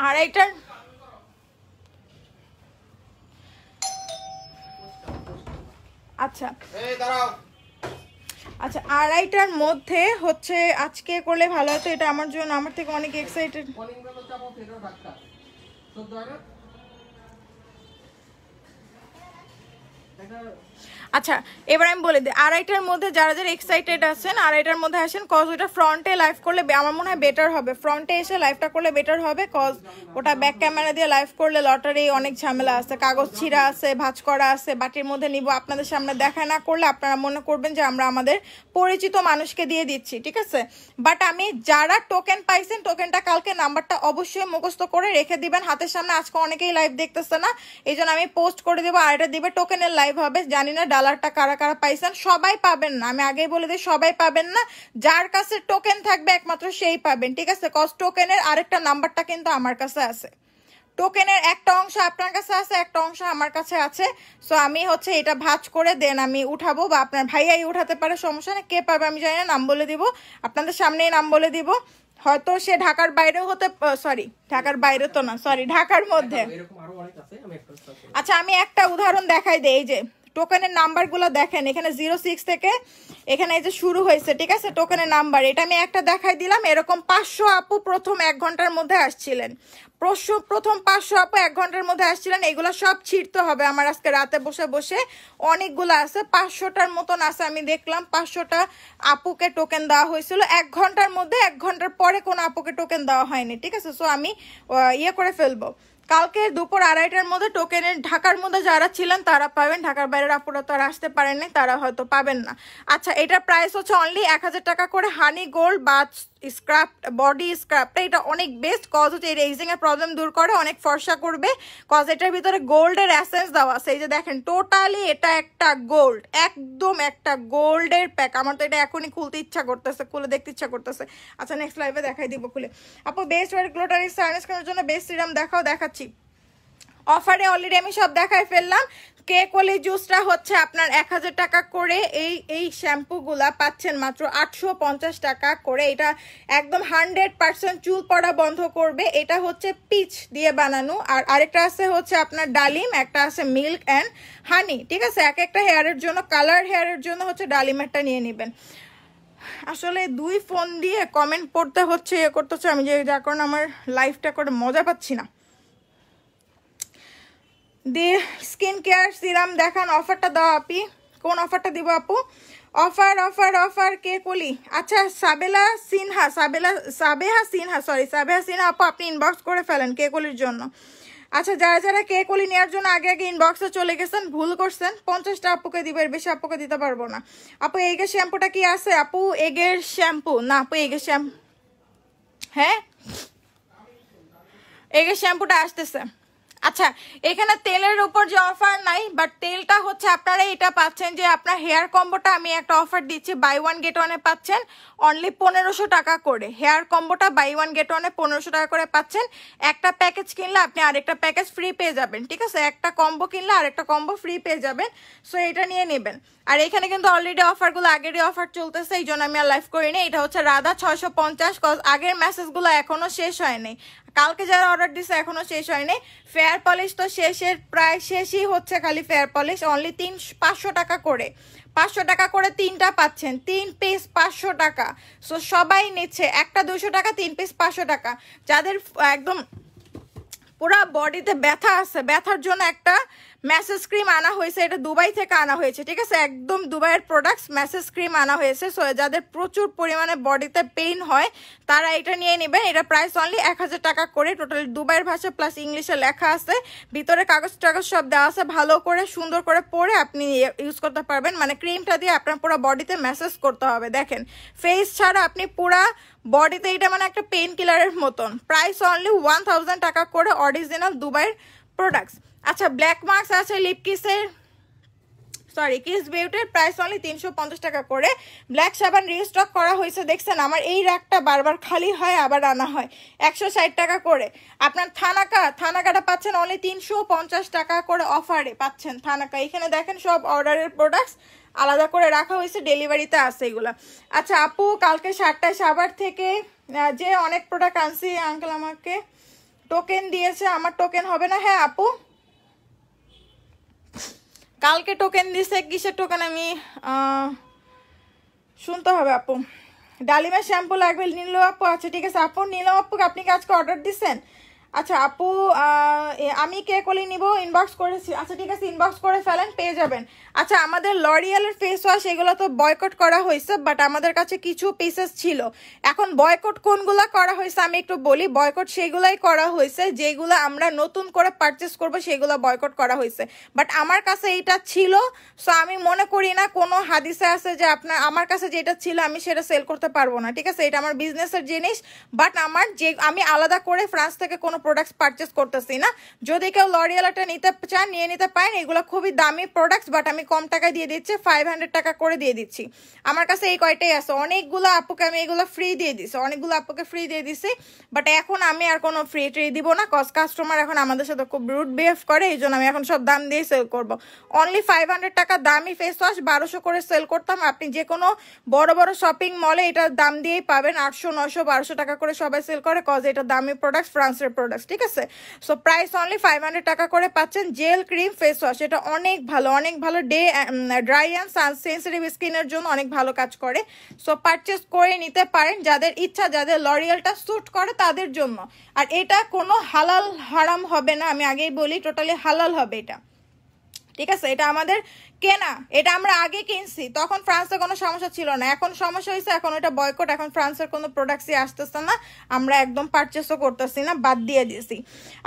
2:30টার আচ্ছা আচ্ছা 2:30টার মধ্যে হচ্ছে আজকে করলে ভালো হতো। এটা আমার জন্য, আমার থেকে অনেক এক্সাইটেড। আচ্ছা এবার আমি বলে দিই, 2:30টার মধ্যে যারা যারা এক্সাইটেড আছেন 2:30টার মধ্যে আসেন, কজ ওটা ফ্রন্টে লাইভ করলে আমার মনে হয় বেটার হবে। ফ্রন্টে এসে লাইভটা করলে বেটার হবে, কজ ওটা ব্যাক ক্যামেরা দিয়ে লাইভ করলে লটারি অনেক ঝামেলা আছে, কাগজ ছিঁড়া আছে, ভাঁজ করা আছে, বাটির মধ্যে নিব, আপনাদের সামনে দেখা না করলে আপনারা মনে করবেন যে আমরা আমাদের পরিচিত মানুষকে দিয়ে দিচ্ছি, ঠিক আছে? বাট আমি যারা টোকেন পাইছেন টোকেনটা কালকে নাম্বারটা অবশ্যই মুখস্থ করে রেখে দিবেন হাতের সামনে। আজকে অনেকেই লাইভ দেখতেছে না, এই জন্য আমি পোস্ট করে দেবো। আর এটা দিবে টোকেনের লাইভ হবে, জানি না ডালারটা কারা কারা পাইছেন। সবাই পাবেন না, আমি আগেই বলে দিই সবাই পাবেন না, যার কাছে টোকেন থাকবে একমাত্র সেই পাবেন, ঠিক আছে? কজ টোকেনের আরেকটা নাম্বারটা কিন্তু আমার কাছে আছে। টোকেনের একটা অংশ আপনার কাছে আছে, একটা অংশ আমার কাছে আছে। সো আমি হচ্ছে এটা ভাঁজ করে দেন আমি উঠাবো, বা আপনার ভাইয়াই উঠাতে পারে, সমস্যা নেই। কে পাবে আমি জানি না, নাম বলে দিব আপনাদের সামনেই, নাম বলে দিব। হয়তো সে ঢাকার বাইরেও হতে, সরি ঢাকার বাইরে তো না, সরি ঢাকার মধ্যে। আচ্ছা আমি একটা উদাহরণ দেখাই দিই। এই যে টোকেনের নাম্বারগুলো দেখেন, এখানে 06 থেকে এখানে এই যে শুরু হয়েছে, ঠিক আছে? টোকেনের নাম্বার এটা আমি একটা দেখাই দিলাম। এরকম 500 আপু প্রথম 1 ঘন্টার মধ্যে আসছিলেন, প্রথম 500 আপু 1 ঘন্টার মধ্যে আসছিলেন। এগুলো সব ছিঁড়তে হবে আমার আজকে রাতে বসে বসে, অনেকগুলো আছে, 500টার মতন আছে। আমি দেখলাম 500টা আপুকে টোকেন দেওয়া হয়েছিল 1 ঘন্টার মধ্যে। 1 ঘন্টার পরে কোনো আপুকে টোকেন দেওয়া হয়নি, ঠিক আছে? সো আমি ইয়ে করে ফেলবো, কালকে দুপুর 2:30টার মধ্যে টোকেনের ঢাকার মধ্যে যারা ছিলেন তারা পাবেন, ঢাকার বাইরের আপুরা তো আর আসতে পারেননি, তারা হয়তো পাবেন না। আচ্ছা এটার প্রাইস হচ্ছে অনলি 1000 টাকা করে। হানি গোল্ড বাথ স্ক্রাব বডি স্ক্রাবটা এটা অনেক বেস্ট, কজ হচ্ছে এই রেজিং এর প্রবলেম দূর করে, অনেক ফর্সা করবে, কজ এটার ভিতরে গোল্ডের এসেন্স দেওয়া আছে। এই যে দেখেন টোটালি এটা একটা গোল্ড, একদম একটা গোল্ডের প্যাক। আমার তো এটা এখনই খুলতে ইচ্ছা করতেছে, খুলে দেখতে ইচ্ছা করতেছে। আচ্ছা নেক্সট লাইভে দেখাই দিব খুলে। আপু বেস্ট ওয়ার গ্লোটারি সার্নেস করার জন্য বেস্ট সিরাম দেখাও, দেখাচ্ছি। অফারে অলরেডি আমি সব দেখাই ফেললাম। কেক ওলি জুসটা হচ্ছে আপনার 1000 টাকা করে। এই শ্যাম্পুগুলা পাচ্ছেন মাত্র 850 টাকা করে। এটা একদম 100% চুল পড়া বন্ধ করবে। এটা হচ্ছে পিচ দিয়ে বানানো। আর আরেকটা আছে হচ্ছে আপনার ডালিম, একটা আছে মিল্ক অ্যান্ড হানি, ঠিক আছে? এক একটা হেয়ারের জন্য, কালার হেয়ারের জন্য হচ্ছে ডালিমেরটা নিয়ে নেবেন। আসলে 2 ফোন দিয়ে কমেন্ট পড়তে হচ্ছে, এ করতে হচ্ছে, আমি যে যার কারণে আমার লাইফটা করে মজা পাচ্ছি না। দিয়ে স্কিন কেয়ার সিরাম দেখান, অফারটা দাও আপি, কোন অফারটা দিব আপু? অফার অফার অফার কে কলি? আচ্ছা সাবেহা সিনহা আপু আপনি ইনবক্স করে ফেলেন কে কলির জন্য। আচ্ছা যারা যারা কেক ওলি নেওয়ার জন্য আগে আগে ইনবক্সে চলে গেছেন ভুল করছেন, 50টা আপুকে দিব, এর বেশি আপুকে দিতে পারবো না। আপু এগের শ্যাম্পুটা কি আছে? আপু এগের শ্যাম্পু না, আপু এগের শ্যাম্পু, হ্যাঁ এগের শ্যাম্পুটা আসতেছে। আচ্ছা এখানে তেলের উপর যে অফার নাই, বাট তেলটা হচ্ছে আপনারা এটা পাচ্ছেন যে আপনার হেয়ার কম্বোটা আমি একটা অফার দিচ্ছি, বাই ওয়ান গেট ওয়ানে পাচ্ছেন অনলি 1500 টাকা করে। হেয়ার কম্বোটা বাই ওয়ান গেট ওয়ানে 1500 টাকা করে পাচ্ছেন। একটা প্যাকেজ কিনলে আপনি আরেকটা প্যাকেজ ফ্রি পেয়ে যাবেন, ঠিক আছে? একটা কম্বো কিনলে আরেকটা কম্বো ফ্রি পেয়ে যাবেন। সো এটা নিয়ে নেবেন। আর এখানে কিন্তু অলরেডি অফারগুলো আগেরই অফার চলতেছে, এই জন্য আমি আর লাইভ করিনি। এটা হচ্ছে রাধা 650, কজ আগের মেসেজগুলো এখনো শেষ হয়নি, কালকে যারা অর্ডার দিছে এখনো শেষ হয়নি। ফেয়ার পলিশ তো শেষের প্রায় শেষই হচ্ছে, খালি ফেয়ার পলিশ অনলি 500 টাকা করে, 500 টাকা করে 3টা পাচ্ছেন, 3 পিস 500 টাকা। সো সবাই নিচ্ছে, একটা 200 টাকা, 3 পিস 500 টাকা। যাদের একদম পুরা বডিতে ব্যথা আছে, ব্যথার জন্য একটা ম্যাসেজ ক্রিম আনা হয়েছে, এটা দুবাই থেকে আনা হয়েছে, ঠিক আছে? একদম দুবাইয়ের প্রোডাক্টস ম্যাসেজ ক্রিম আনা হয়েছে। সো যাদের প্রচুর পরিমাণে বডিতে পেইন হয় তারা এটা নিয়ে নেবেন। এটা প্রাইস অনলি 1000 টাকা করে, টোটাল দুবাইয়ের ভাষা প্লাস ইংলিশে লেখা আছে, ভিতরে কাগজ টাগজ সব দেওয়া আছে, ভালো করে সুন্দর করে পরে আপনি ইউজ করতে পারবেন। মানে ক্রিমটা দিয়ে আপনার পুরো বডিতে ম্যাসেজ করতে হবে। দেখেন ফেস ছাড়া আপনি পুরা বডিতে, এটা মানে একটা পেইন কিলারের মতন। প্রাইস অনলি 1000 টাকা করে, অরিজিনাল দুবাইয়ের প্রোডাক্টস। আচ্ছা ব্ল্যাক মার্কস আছে লিপ কিসের, সরি কিস বিউটির, প্রাইস অনলি 350 টাকা করে। ব্ল্যাক সাবান রিস্টক করা হয়েছে, দেখছেন আমার এই র্যাকটা বারবার খালি হয় আবার আনা হয়, 160 টাকা করে। আপনার থানাকাটা পাচ্ছেন অনলি 350 টাকা করে অফারে পাচ্ছেন থানাকা। এখানে দেখেন সব অর্ডারের প্রোডাক্টস আলাদা করে রাখা হয়েছে, ডেলিভারিতে আছে এগুলো। আচ্ছা আপু কালকে 7টায় সাবার থেকে যে অনেক প্রোডাক্ট আনছি, আঙ্কেল আমাকে টোকেন দিয়েছে, আমার টোকেন হবে না? হ্যাঁ আপু কালকে টোকেন দিছে, কিসের টোকেন আমি শুনতে হবে আপু। ডালিমের শ্যাম্পু লাগবে নীলু আপু, আচ্ছা ঠিক আছে আপু। নীলু আপু আপনি কি আজকে অর্ডার দিচ্ছেন? আচ্ছা আপু আমি কে কলি নিব, ইনবক্স করেছি, আচ্ছা ঠিক আছে ইনবক্স করে ফেলেন, পেয়ে যাবেন। আচ্ছা আমাদের লরিয়ালের ফেস ওয়াশ এগুলো তো বয়কট করা হয়েছে, বাট আমাদের কাছে কিছু পিসেস ছিল। এখন বয়কট কোনগুলা করা হয়েছে আমি একটু বলি। বয়কট সেগুলাই করা হয়েছে যেগুলো আমরা নতুন করে পারচেস করব, সেগুলো বয়কট করা হয়েছে। বাট আমার কাছে এইটা ছিল, সো আমি মনে করি না কোনো হাদিসে আছে যে আপনার আমার কাছে যেটা ছিল আমি সেটা সেল করতে পারবো না, ঠিক আছে? এটা আমার বিজনেসের জিনিস, বাট আমার যে আমি আলাদা করে ফ্রান্স থেকে কোনো প্রোডাক্টস পারচেস করতেছি না। যদি কেউ লরিয়ালটা নিতে চান নিয়ে নিতে পারেন, এগুলো খুবই দামি প্রোডাক্টস, বাট আমি কম টাকায় দিয়ে দিচ্ছি, 500 টাকা করে দিয়ে দিচ্ছি। আমার কাছে এই কয়টাই আছে, অনেকগুলো আপুকে আমি এগুলো ফ্রি দিয়ে দিচ্ছি, অনেকগুলো আপুকে ফ্রি দিয়ে দিচ্ছি, বাট এখন আমি আর কোনো ফ্রি ট্রি দিব না, কজ কাস্টমার এখন আমাদের সাথে খুব রুড বিহেভ করে, এই জন্য আমি এখন সব দাম দিয়ে সেল করবো। অনলি 500 টাকা দামি ফেস ওয়াশ 1200 করে সেল করতাম, আপনি যে কোনো বড় বড় শপিং মলে এটার দাম দিয়েই পাবেন 800 900 1200 টাকা করে সবাই সেল করে, কজ এটা দামি প্রোডাক্ট, ফ্রান্সের প্রোডাক্ট, ঠিক আছে? সো প্রাইস অনলি 500 টাকা করে পাচ্ছেন। জেল ক্রিম ফেস ওয়াশ, এটা অনেক ভালো, অনেক ভালো, ডে ড্রাই অ্যান্ড সেন্সিটিভ স্কিনের জন্য অনেক ভালো কাজ করে। সো পারচেস করে নিতে পারেন যাদের ইচ্ছা, যাদের লরিয়ালটা স্যুট করে তাদের জন্য। আর এটা কোনো হালাল হারাম হবে না, আমি আগেই বলি, টোটালি হালাল হবে এটা, ঠিক আছে? এটা আমাদের কেনা, এটা আমরা আগে কিনছি, তখন ফ্রান্সে কোনো সমস্যা ছিল না, এখন সমস্যা হয়েছে, এখন এটা বয়কট, এখন ফ্রান্সের কোনো প্রোডাক্টসই আসতেছে না, আমরা একদম পারচেসও করতেছি না, বাদ দিয়ে দিয়েছি।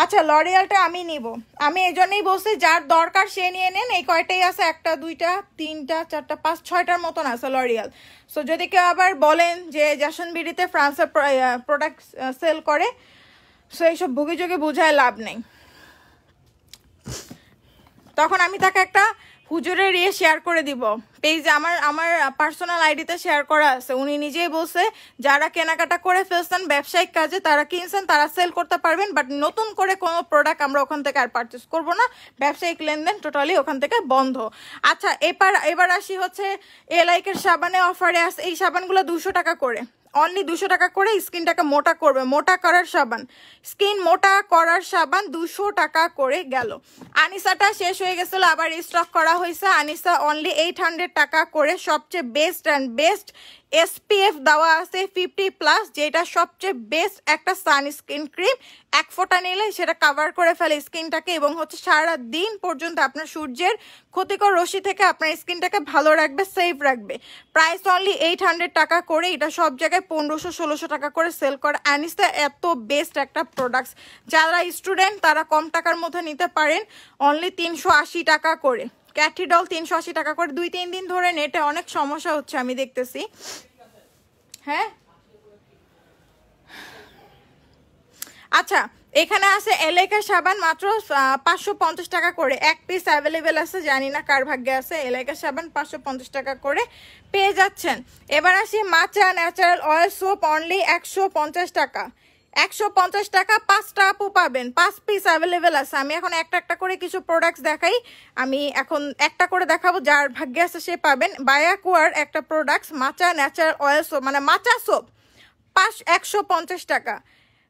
আচ্ছা লরিয়ালটা আমি নিব, আমি এই জন্যই বলছি যার দরকার সে নিয়ে নেন, এই কয়টাই আছে, 1টা 2টা 3টা 4টা 5 6টার মতন আছে লরিয়াল। সো যদি কেউ আবার বলেন যে জ্যাসন বিডিতে ফ্রান্সের প্রোডাক্ট সেল করে, সো এইসব ভুগিযোগে বুঝায় লাভ নেই, তখন আমি তাকে একটা হুজুরের ইয়ে শেয়ার করে দিব পেজে, আমার পার্সোনাল আইডিতে শেয়ার করা আছে। উনি নিজেই বলছে যারা কেনাকাটা করে ফেলছেন ব্যবসায়িক কাজে, তারা কিনছেন, তারা সেল করতে পারবেন, বাট নতুন করে কোনো প্রোডাক্ট আমরা ওখান থেকে আর পারচেস করবো না, ব্যবসায়িক লেনদেন টোটালি ওখান থেকে বন্ধ। আচ্ছা এবার আসি হচ্ছে এলাইকের সাবানে অফারে আছে, এই সাবানগুলো 200 টাকা করে, অনলি 200 টাকা করে। স্কিনটাকে মোটা করবে, মোটা করার সাবান, স্কিন মোটা করার সাবান 200 টাকা করে গেল। আনিসাটা শেষ হয়ে গেছিল, আবার স্টক করা হয়েছে। আনিসা অনলি 800 টাকা করে, সবচেয়ে বেস্ট অ্যান্ড বেস্ট SPF দেওয়া আছে 50+, যেটা সবচেয়ে বেস্ট একটা সানস্ক্রিন ক্রিম। এক ফোঁটা নিলে সেটা কভার করে ফেলে স্কিনটাকে এবং হচ্ছে সারা দিন পর্যন্ত আপনার সূর্যের ক্ষতিকর রশ্মি থেকে আপনার স্কিনটাকে ভালো রাখবে, সেফ রাখবে। প্রাইস অনলি 800 টাকা করে। এটা সব জায়গায় 1500-1600 টাকা করে সেল করে। অ্যানিস্তা এত বেস্ট একটা প্রোডাক্টস, যারা স্টুডেন্ট তারা কম টাকার মধ্যে নিতে পারেন, অনলি 380 টাকা করে। ক্যাথিডল 380 টাকা করে। 2-3 দিন ধরে নেটে অনেক সমস্যা হচ্ছে আমি দেখতেছি। হ্যাঁ আচ্ছা, এখানে আছে এলাইকা সাবান মাত্র 550 টাকা করে। এক পিস অ্যাভেলেবেল আছে, জানি না কার ভাগ্যে আছে। এলাইকা সাবান 550 টাকা করে পেয়ে যাচ্ছেন। এবার আসি মাচা ন্যাচারাল অয়েল সোপ, অনলি 150 টাকা। 150 টাকা 5টা আপু পাবেন, 5 পিস অ্যাভেলেবেল আছে। আমি এখন একটা করে কিছু প্রোডাক্টস দেখাই। আমি এখন একটা করে দেখাবো, যার ভাগ্যে আছে সে পাবেন। বায়াকুয়ার একটা প্রোডাক্টস মাচা ন্যাচারাল অয়েল সোপ, মানে মাচা সোপ 150 টাকা।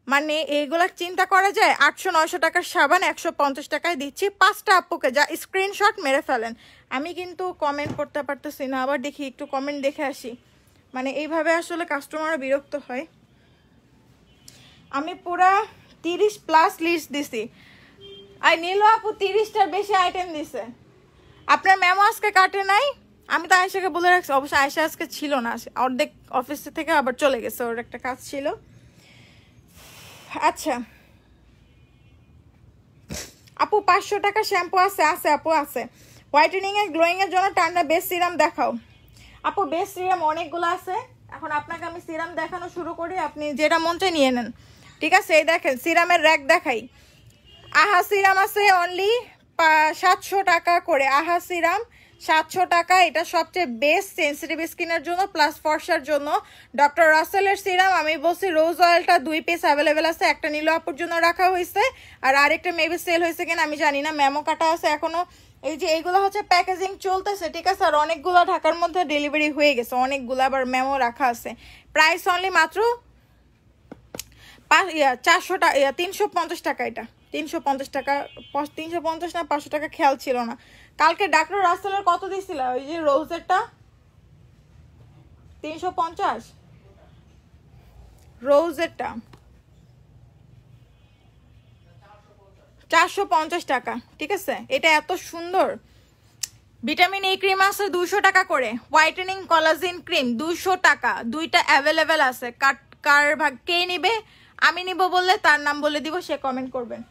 মানে এইগুলা চিন্তা করা যায়, 800-900 টাকার সাবান 150 টাকায় দিচ্ছি 5টা আপুকে। যা স্ক্রিনশট মেরে ফেলেন। আমি কিন্তু কমেন্ট করতে পারতেছি না, আবার দেখি একটু কমেন্ট দেখে আসি। মানে এইভাবে আসলে কাস্টমাররা বিরক্ত হয়। আমি পুরা 30+ লিস্ট দিছি, আর নীল আপু 30টার বেশি আইটেম দিছে। আপনার ম্যামও আজকে কাটে নাই, আমি তো আয়েশাকে বলে রাখছি। অবশ্য আয়েশা আজকে ছিল না, অর্ধেক অফিস থেকে আবার চলে গেছে, ওর একটা কাজ ছিল। আচ্ছা আপু 500 টাকা শ্যাম্পু আছে? আছে আপু আছে। হোয়াইটেনিং এর গ্লোয়িং এর জন্য টান্ডা বেস্ট সিরাম দেখাও। আপু বেস্ট সিরাম অনেকগুলো আছে, এখন আপনাকে আমি সিরাম দেখানো শুরু করি, আপনি যেটা মন চায় নিয়ে নেন, ঠিক আছে? এই দেখেন সিরামের র্যাক দেখাই। আহা সিরাম আছে অনলি 700 টাকা করে। আহা সিরাম 700 টাকা। এটা সবচেয়ে বেস্ট সেন্সিটিভ স্কিনের জন্য প্লাস ফর্সার জন্য। ডক্টর রাসেলের সিরাম আমি বলছি রোজ অয়েলটা 2 পিস অ্যাভেলেবেল আছে, একটা নীল আপুর জন্য রাখা হয়েছে, আর আরেকটা মেবি সেল হয়েছে কিনা আমি জানি না। মেমো কাটা আছে এখনো। এই যে এইগুলো হচ্ছে প্যাকেজিং চলতেছে, ঠিক আছে? আর অনেকগুলো ঢাকার মধ্যে ডেলিভারি হয়ে গেছে, অনেকগুলো আবার মেমো রাখা আছে। প্রাইস অনলি মাত্র 400 টাকা, 350 টাকা। এটা 350 টাকা, 350 না 500 টাকা খেয়াল ছিল না। কালকে ডাক্তার রাসেলের কত দিছিল? ওই যে রোজেরটা 350, রোজেরটা 450 টাকা, ঠিক আছে? এটা এত সুন্দর। ভিটামিন ই ক্রিম আছে 200 টাকা করে। হোয়াইটেনিং কোলাজেন ক্রিম 200 টাকা। দুইটা অ্যাভেলেবেল আছে। কার ভাগ কে নিবে? আমি নিব বললে তার নাম বলে দিব, সে কমেন্ট করবেন।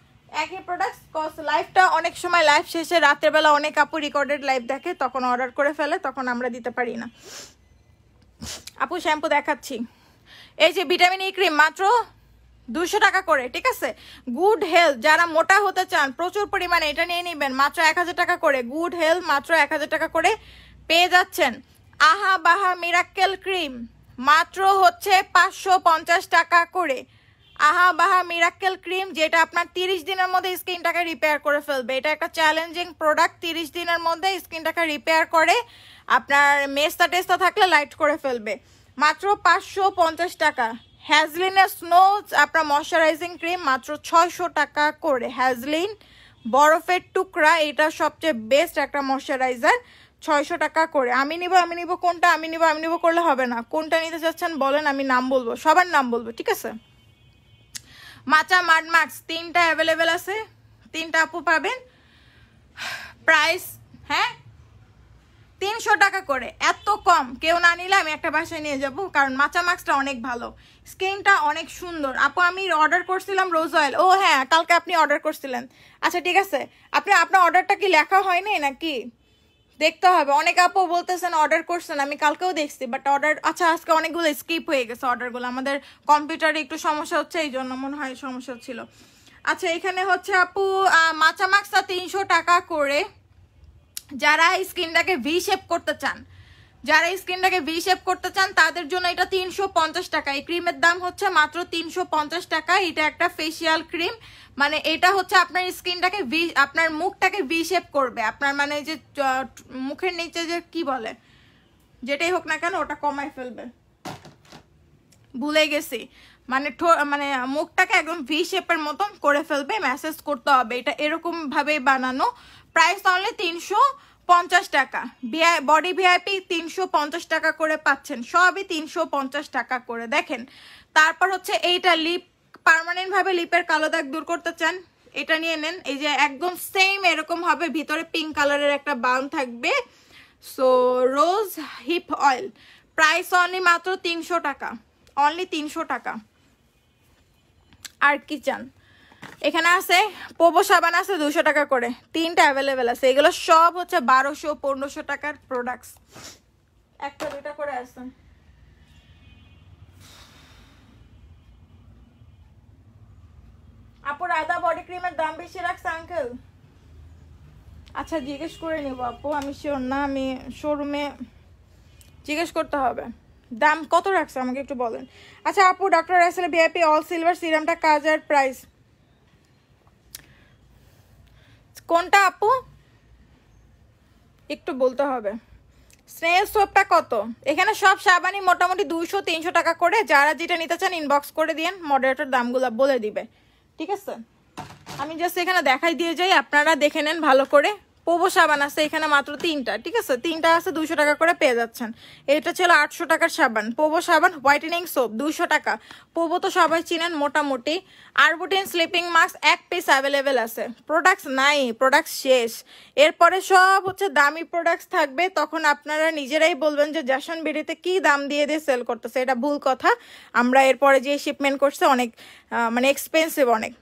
একই প্রোডাক্টস কস্ট। লাইভটা অনেক সময় লাইভ শেষে রাতের বেলা অনেক আপু রিকর্ডেড লাইভ দেখে, তখন অর্ডার করে ফেলে, তখন আমরা দিতে পারি না। আপু শ্যাম্পু দেখাচ্ছি। এই যে ভিটামিন ই ক্রিম মাত্র 200 টাকা করে, ঠিক আছে? গুড হেলথ, যারা মোটা হতে চান প্রচুর পরিমাণে, এটা নিয়ে নেবেন মাত্র 1000 টাকা করে। গুড হেলথ মাত্র 1000 টাকা করে পেয়ে যাচ্ছেন। আহা বাহা মিরাক্কেল ক্রিম মাত্র হচ্ছে 550 টাকা করে। আহা বাহা মিরাক্কেল ক্রিম, যেটা আপনার 30 দিনের মধ্যে স্কিনটাকে রিপেয়ার করে ফেলবে। এটা একটা চ্যালেঞ্জিং প্রোডাক্ট, 30 দিনের মধ্যে স্কিনটাকে রিপেয়ার করে আপনার মেস্তা টেস্তা থাকলে লাইট করে ফেলবে। মাত্র 550 টাকা। হ্যাজলিনের স্নো আপনার ময়শ্চারাইজিং ক্রিম মাত্র 600 টাকা করে। হ্যাজলিন বরফের টুকরা, এটা সবচেয়ে বেস্ট একটা ময়শ্চারাইজার, 600 টাকা করে। আমি নিব কোনটা? আমি নিব করলে হবে না। কোনটা নিতে চাচ্ছেন বলেন, আমি নাম বলবো, সবার নাম বলবো, ঠিক আছে? মাচা মাড মাস্ক 3টা অ্যাভেলেবেল আছে, 3টা আপু পাবেন। প্রাইস হ্যাঁ 300 টাকা করে। এত কম কেউ না নিলে আমি একটা বাসায় নিয়ে যাব, কারণ মাচা মাস্কটা অনেক ভালো, স্কিনটা অনেক সুন্দর। আপু আমি অর্ডার করছিলাম রোজ অয়েল। ও হ্যাঁ, কালকে আপনি অর্ডার করছিলেন। আচ্ছা ঠিক আছে, আপনার অর্ডারটা কি লেখা হয়নি নাকি? দেখতে হবে। অনেক আপু বলতেছেন অর্ডার করছেন, আমি কালকেও দেখছি, বাট অর্ডার আচ্ছা আজকে অনেকগুলো স্কিপ হয়ে গেছে অর্ডারগুলো। আমাদের কম্পিউটারে একটু সমস্যা হচ্ছে, এই জন্য মনে হয় সমস্যা ছিল। আচ্ছা এখানে হচ্ছে আপু মাচা মাস্কটা 300 টাকা করে। যারা স্কিনটাকে ভি শেপ করতে চান, তাদের জন্য এটা 350 টাকা। এই ক্রিমের দাম হচ্ছে মাত্র 350 টাকা। এটা একটা ফেসিয়াল ক্রিম, মানে এটা হচ্ছে আপনার স্কিনটাকে আপনার মুখটাকে ভি শেপ করবে। আপনার মানে যে মুখের নিচে যে কি বলে, যেটাই হোক না কেন, ওটা কমায় ফেলবে। ভুলে গেছি, মানে মুখটাকে একদম ভি শেপের মতন করে ফেলবে। ম্যাসেজ করতে হবে, এটা এরকম ভাবে বানানো। প্রাইস অনলি 50 টাকা। বডি ভিআইপি 350 টাকা করে পাচ্ছেন, সবই 350 টাকা করে। দেখেন তারপর হচ্ছে এইটা লিপ, পার্মানেন্ট ভাবে লিপের কালো দাগ দূর করতে চান, এটা নিয়ে নেন। এই যে একদম সেম এরকম হবে, ভিতরে পিঙ্ক কালারের একটা বাউন থাকবে। সো রোজ হিপ অয়েল, প্রাইস অনলি মাত্র 300 টাকা, অনলি 300 টাকা। আর কি চান? এখানে আছে পোবো সাবান আছে 200 টাকা করে, 3টা অ্যাভেলেবেল আছে। এগুলো সব হচ্ছে 1200-1500 টাকার প্রোডাক্টস, একটা দুটা করে আছে। আপুর আদা বডি ক্রিমের দাম বেশি রাখছে আঙ্কেল? আচ্ছা জিজ্ঞেস করে নিব আপু, আমি শিওর না, আমি শোরুমে জিজ্ঞেস করতে হবে দাম কত রাখছে, আমাকে একটু বলেন। আচ্ছা আপু, doctor Rashel VIP all silver সিরামটা কাজ আর প্রাইস কোনটা আপু একটু বলতে হবে। স্নেল সোপটা কত? এখানে সব সাবানই মোটামুটি 200-300 টাকা করে, যারা যেটা নিতে চান ইনবক্স করে দিয়েন, মডারেটর দামগুলো বলে দিবে, ঠিক আছে? আমি জাস্ট এখানে দেখাই দিয়ে যাই, আপনারা দেখে নেন ভালো করে। পোবো সাবান আছে এখানে মাত্র 3টা, ঠিক আছে? 3টা আছে 200 টাকা করে পেয়ে যাচ্ছেন। এটা ছিল 800 টাকার সাবান, পোবো সাবান। হোয়াইটেনিং সোপ 200 টাকা, পোবো তো সবাই চিনেন মোটামুটি। Arbutin sleeping mask 1 piece available আছে, প্রোডাক্টস নাই, প্রোডাক্টস শেষ। এরপরে সব হচ্ছে দামি প্রোডাক্টস থাকবে, তখন আপনারা নিজেরাই বলবেন যে জ্যাসন বিডিতে কি দাম দিয়ে সেল করতেছে, এটা ভুল কথা। আমরা এরপরে যে শিপমেন্ট করছে অনেক মানে এক্সপেন্সিভ অনেক।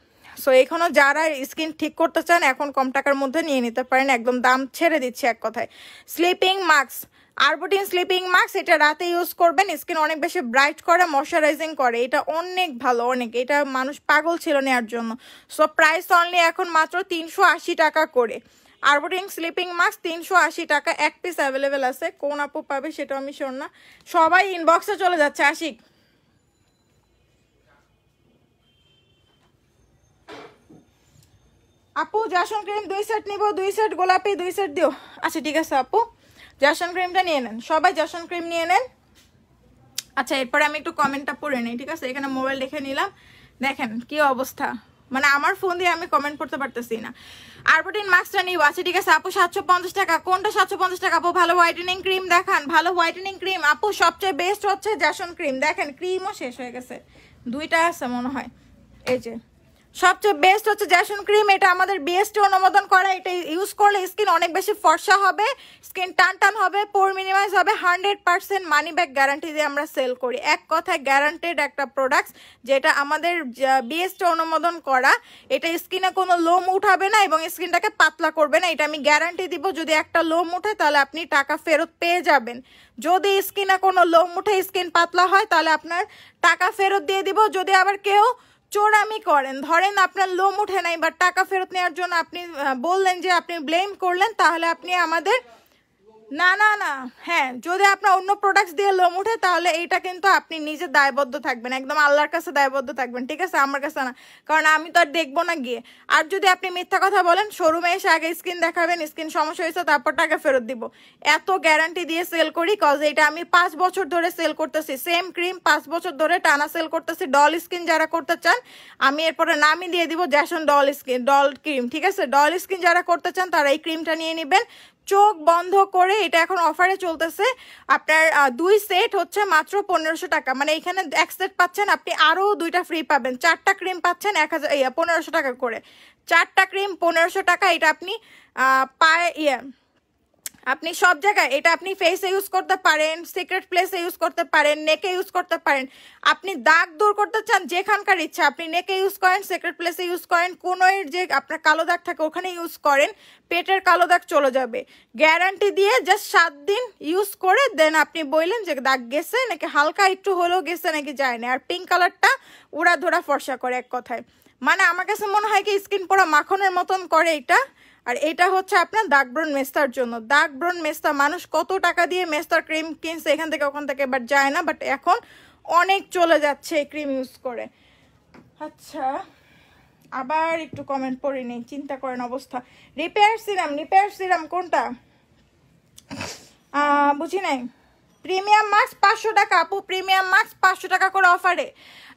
সো এখনো যারা স্কিন ঠিক করতে চান এখন কম টাকার মধ্যে নিয়ে নিতে পারেন, একদম দাম ছেড়ে দিচ্ছে এক কথায়। Sleeping mask, arbutin sleeping mask, এটা রাতে ইউজ করবেন, স্কিন অনেক বেশি ব্রাইট করে, ময়শ্চারাইজিং করে, এটা অনেক ভালো, অনেক, এটা মানুষ পাগল ছিল নেওয়ার জন্য। সো প্রাইস অনলি এখন মাত্র 380 টাকা করে। আরবুটিন স্লিপিং মাস্ক 380 টাকা, 1 পিস অ্যাভেলেবেল আছে। কোন আপু পাবে সেটাও আমি শিওর না, সবাই ইনবক্সে চলে যাচ্ছে। আশিক আপু জাসন ক্রিম 2 সেট নিব, 2 সেট গোলাপি 2 সেট দিও। আচ্ছা ঠিক আছে আপু, জাসন ক্রিমটা নিয়ে নেন, সবাই জাসন ক্রিম নিয়ে নেন। আচ্ছা এরপরে আমি একটু কমেন্টটা পড়ে নিই, ঠিক আছে? এখানে মোবাইল দেখে নিলাম, দেখেন কি অবস্থা, মানে আমার ফোন দিয়ে আমি কমেন্ট করতে পারতেছি না। আরবুটিন মাস্কটা নিব, আচ্ছা ঠিক আছে আপু 750 টাকা। কোনটা 750 টাকা আপু? ভালো হোয়াইটেনিং ক্রিম দেখান, ভালো হোয়াইটেনিং ক্রিম। আপু সবচেয়ে বেস্ট হচ্ছে জাসন ক্রিম, দেখেন ক্রিমও শেষ হয়ে গেছে, 2টা আছে মনে হয়। এই যে সবচেয়ে বেস্ট হচ্ছে জ্যাসন ক্রিম, এটা আমাদের বিএসটি অনুমোদন করা, এটা ইউজ করলে স্কিন অনেক বেশি ফর্সা হবে, স্কিন টান টান হবে, পোর মিনিমাইজ হবে। 100% মানি ব্যাক গ্যারান্টি দিয়ে আমরা সেল করি, এক কথায় গ্যারান্টেড একটা প্রোডাক্ট, যেটা আমাদের বিএসটি অনুমোদন করা। এটা স্কিনে কোনো লোম উঠাবে না এবং স্কিনটাকে পাতলা করবে না, এটা আমি গ্যারান্টি দিব। যদি একটা লোম উঠে তাহলে আপনি টাকা ফেরত পেয়ে যাবেন। যদি স্কিনে কোনো লোম উঠে, স্কিন পাতলা হয়, তাহলে আপনার টাকা ফেরত দিয়ে দিব। যদি আবার কেউ চোরামি করেন, ধরেন আপনার লোম উঠে নাই বা টাকা ফেরত নেওয়ার জন্য আপনি বললেন যে আপনি ব্লেম করলেন, তাহলে আপনি আমাদের না না না হ্যাঁ, যদি আপনার অন্য প্রোডাক্টস দিয়ে লোম উঠে তাহলে এইটা কিন্তু আপনি নিজে দায়বদ্ধ থাকবেন, একদম আল্লাহর কাছে দায়বদ্ধ থাকবেন, ঠিক আছে? আমার কাছে না, কারণ আমি তো আর দেখবো না গিয়ে। আর যদি আপনি মিথ্যা কথা বলেন, শোরুমে এসে আগে স্কিন দেখাবেন, স্কিন সমস্যা হয়েছে তারপর টাকা ফেরত দিব। এত গ্যারান্টি দিয়ে সেল করি, কজ এটা আমি 5 বছর ধরে সেল করতেছি, সেম ক্রিম 5 বছর ধরে টানা সেল করতেছি। ডল স্কিন যারা করতে চান, আমি এরপরে নামই দিয়ে দিব Jason doll skin, doll cream, ঠিক আছে? ডল স্কিন যারা করতে চান তারা এই ক্রিমটা নিয়ে নেবেন, চোখ বন্ধ করে। এটা এখন অফারে চলতেছে, আপনার 2 সেট হচ্ছে মাত্র 1500 টাকা, মানে এখানে 1 সেট পাচ্ছেন, আপনি আরো 2টা ফ্রি পাবেন, 4টা ক্রিম পাচ্ছেন 1500 টাকা করে, 4টা ক্রিম 1500 টাকা। এটা আপনি পায়ে আপনি সব জায়গায়, এটা আপনি ফেসে ইউজ করতে পারেন, সিক্রেট প্লেসে ইউজ করতে পারেন, নেকে ইউজ করতে পারেন। আপনি দাগ দূর করতে চান যেখানকার ইচ্ছা, আপনি নেকে ইউজ করেন, সিক্রেট প্লেসে ইউজ করেন, কোনোর যে আপনার কালো দাগ থাকে ওখানে ইউজ করেন, পেটের কালো দাগ চলে যাবে গ্যারান্টি দিয়ে। জাস্ট 7 দিন ইউজ করে দেন আপনি বললেন যে দাগ গেছে নাকি, হালকা একটু হলেও গেছে নাকি যায় না। আর পিঙ্ক কালারটা উড়া ধরা ফর্সা করে, এক কথায় মানে আমার কাছে মনে হয় কি স্কিন পুরো মাখনের মতন করে এটা। আর এটা হচ্ছে আপনার দাগ ব্রণ মেস্তার জন্য, দাগ ব্রণ মেস্তা মানুষ কত টাকা দিয়ে মেস্তার ক্রিম কিনছে এখান থেকে ওখান থেকে, বাট যায় না, বাট এখন অনেক চলে যাচ্ছে এই ক্রিম ইউজ করে। আচ্ছা আবার একটু কমেন্ট পড়ে নেই, চিন্তা করেন অবস্থা। রিপেয়ার সিরাম কোনটা বুঝি নাই। প্রিমিয়াম মাস্ক 500 টাকা আপু, প্রিমিয়াম মাস্ক 500 টাকা করে অফারে।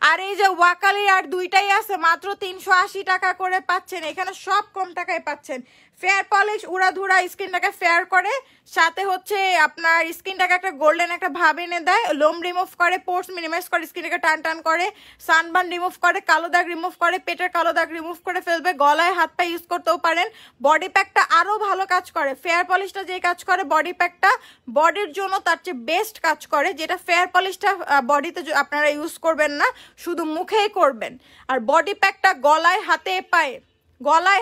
আর এই যে ওয়াকালি আর 2টাই আছে মাত্র 380 টাকা করে পাচ্ছেন, এখানে সব কম টাকায় পাচ্ছেন। ফেয়ার পলিশ উড়াধুরা স্কিনটাকে ফেয়ার করে, সাথে হচ্ছে আপনার স্কিনটাকে একটা গোল্ডেন একটা ভাব এনে দেয়, লোম রিমুভ করে, পোর্স মিনিমাইজ করে, স্কিনটাকে টান টান করে, সানবার্ন রিমুভ করে, কালো দাগ রিমুভ করে, পেটের কালো দাগ রিমুভ করে ফেলবে। গলায় হাত পা ইউজ করতেও পারেন। বডি প্যাকটা আরও ভালো কাজ করে। ফেয়ার পলিশটা যে কাজ করে বডি প্যাকটা বডির জন্য তার চেয়ে বেস্ট কাজ করে, যেটা ফেয়ার পলিশটা বডিতে আপনারা ইউজ করবেন না, শুধু মুখেই করবেন। আর বডি প্যাকটা গলায়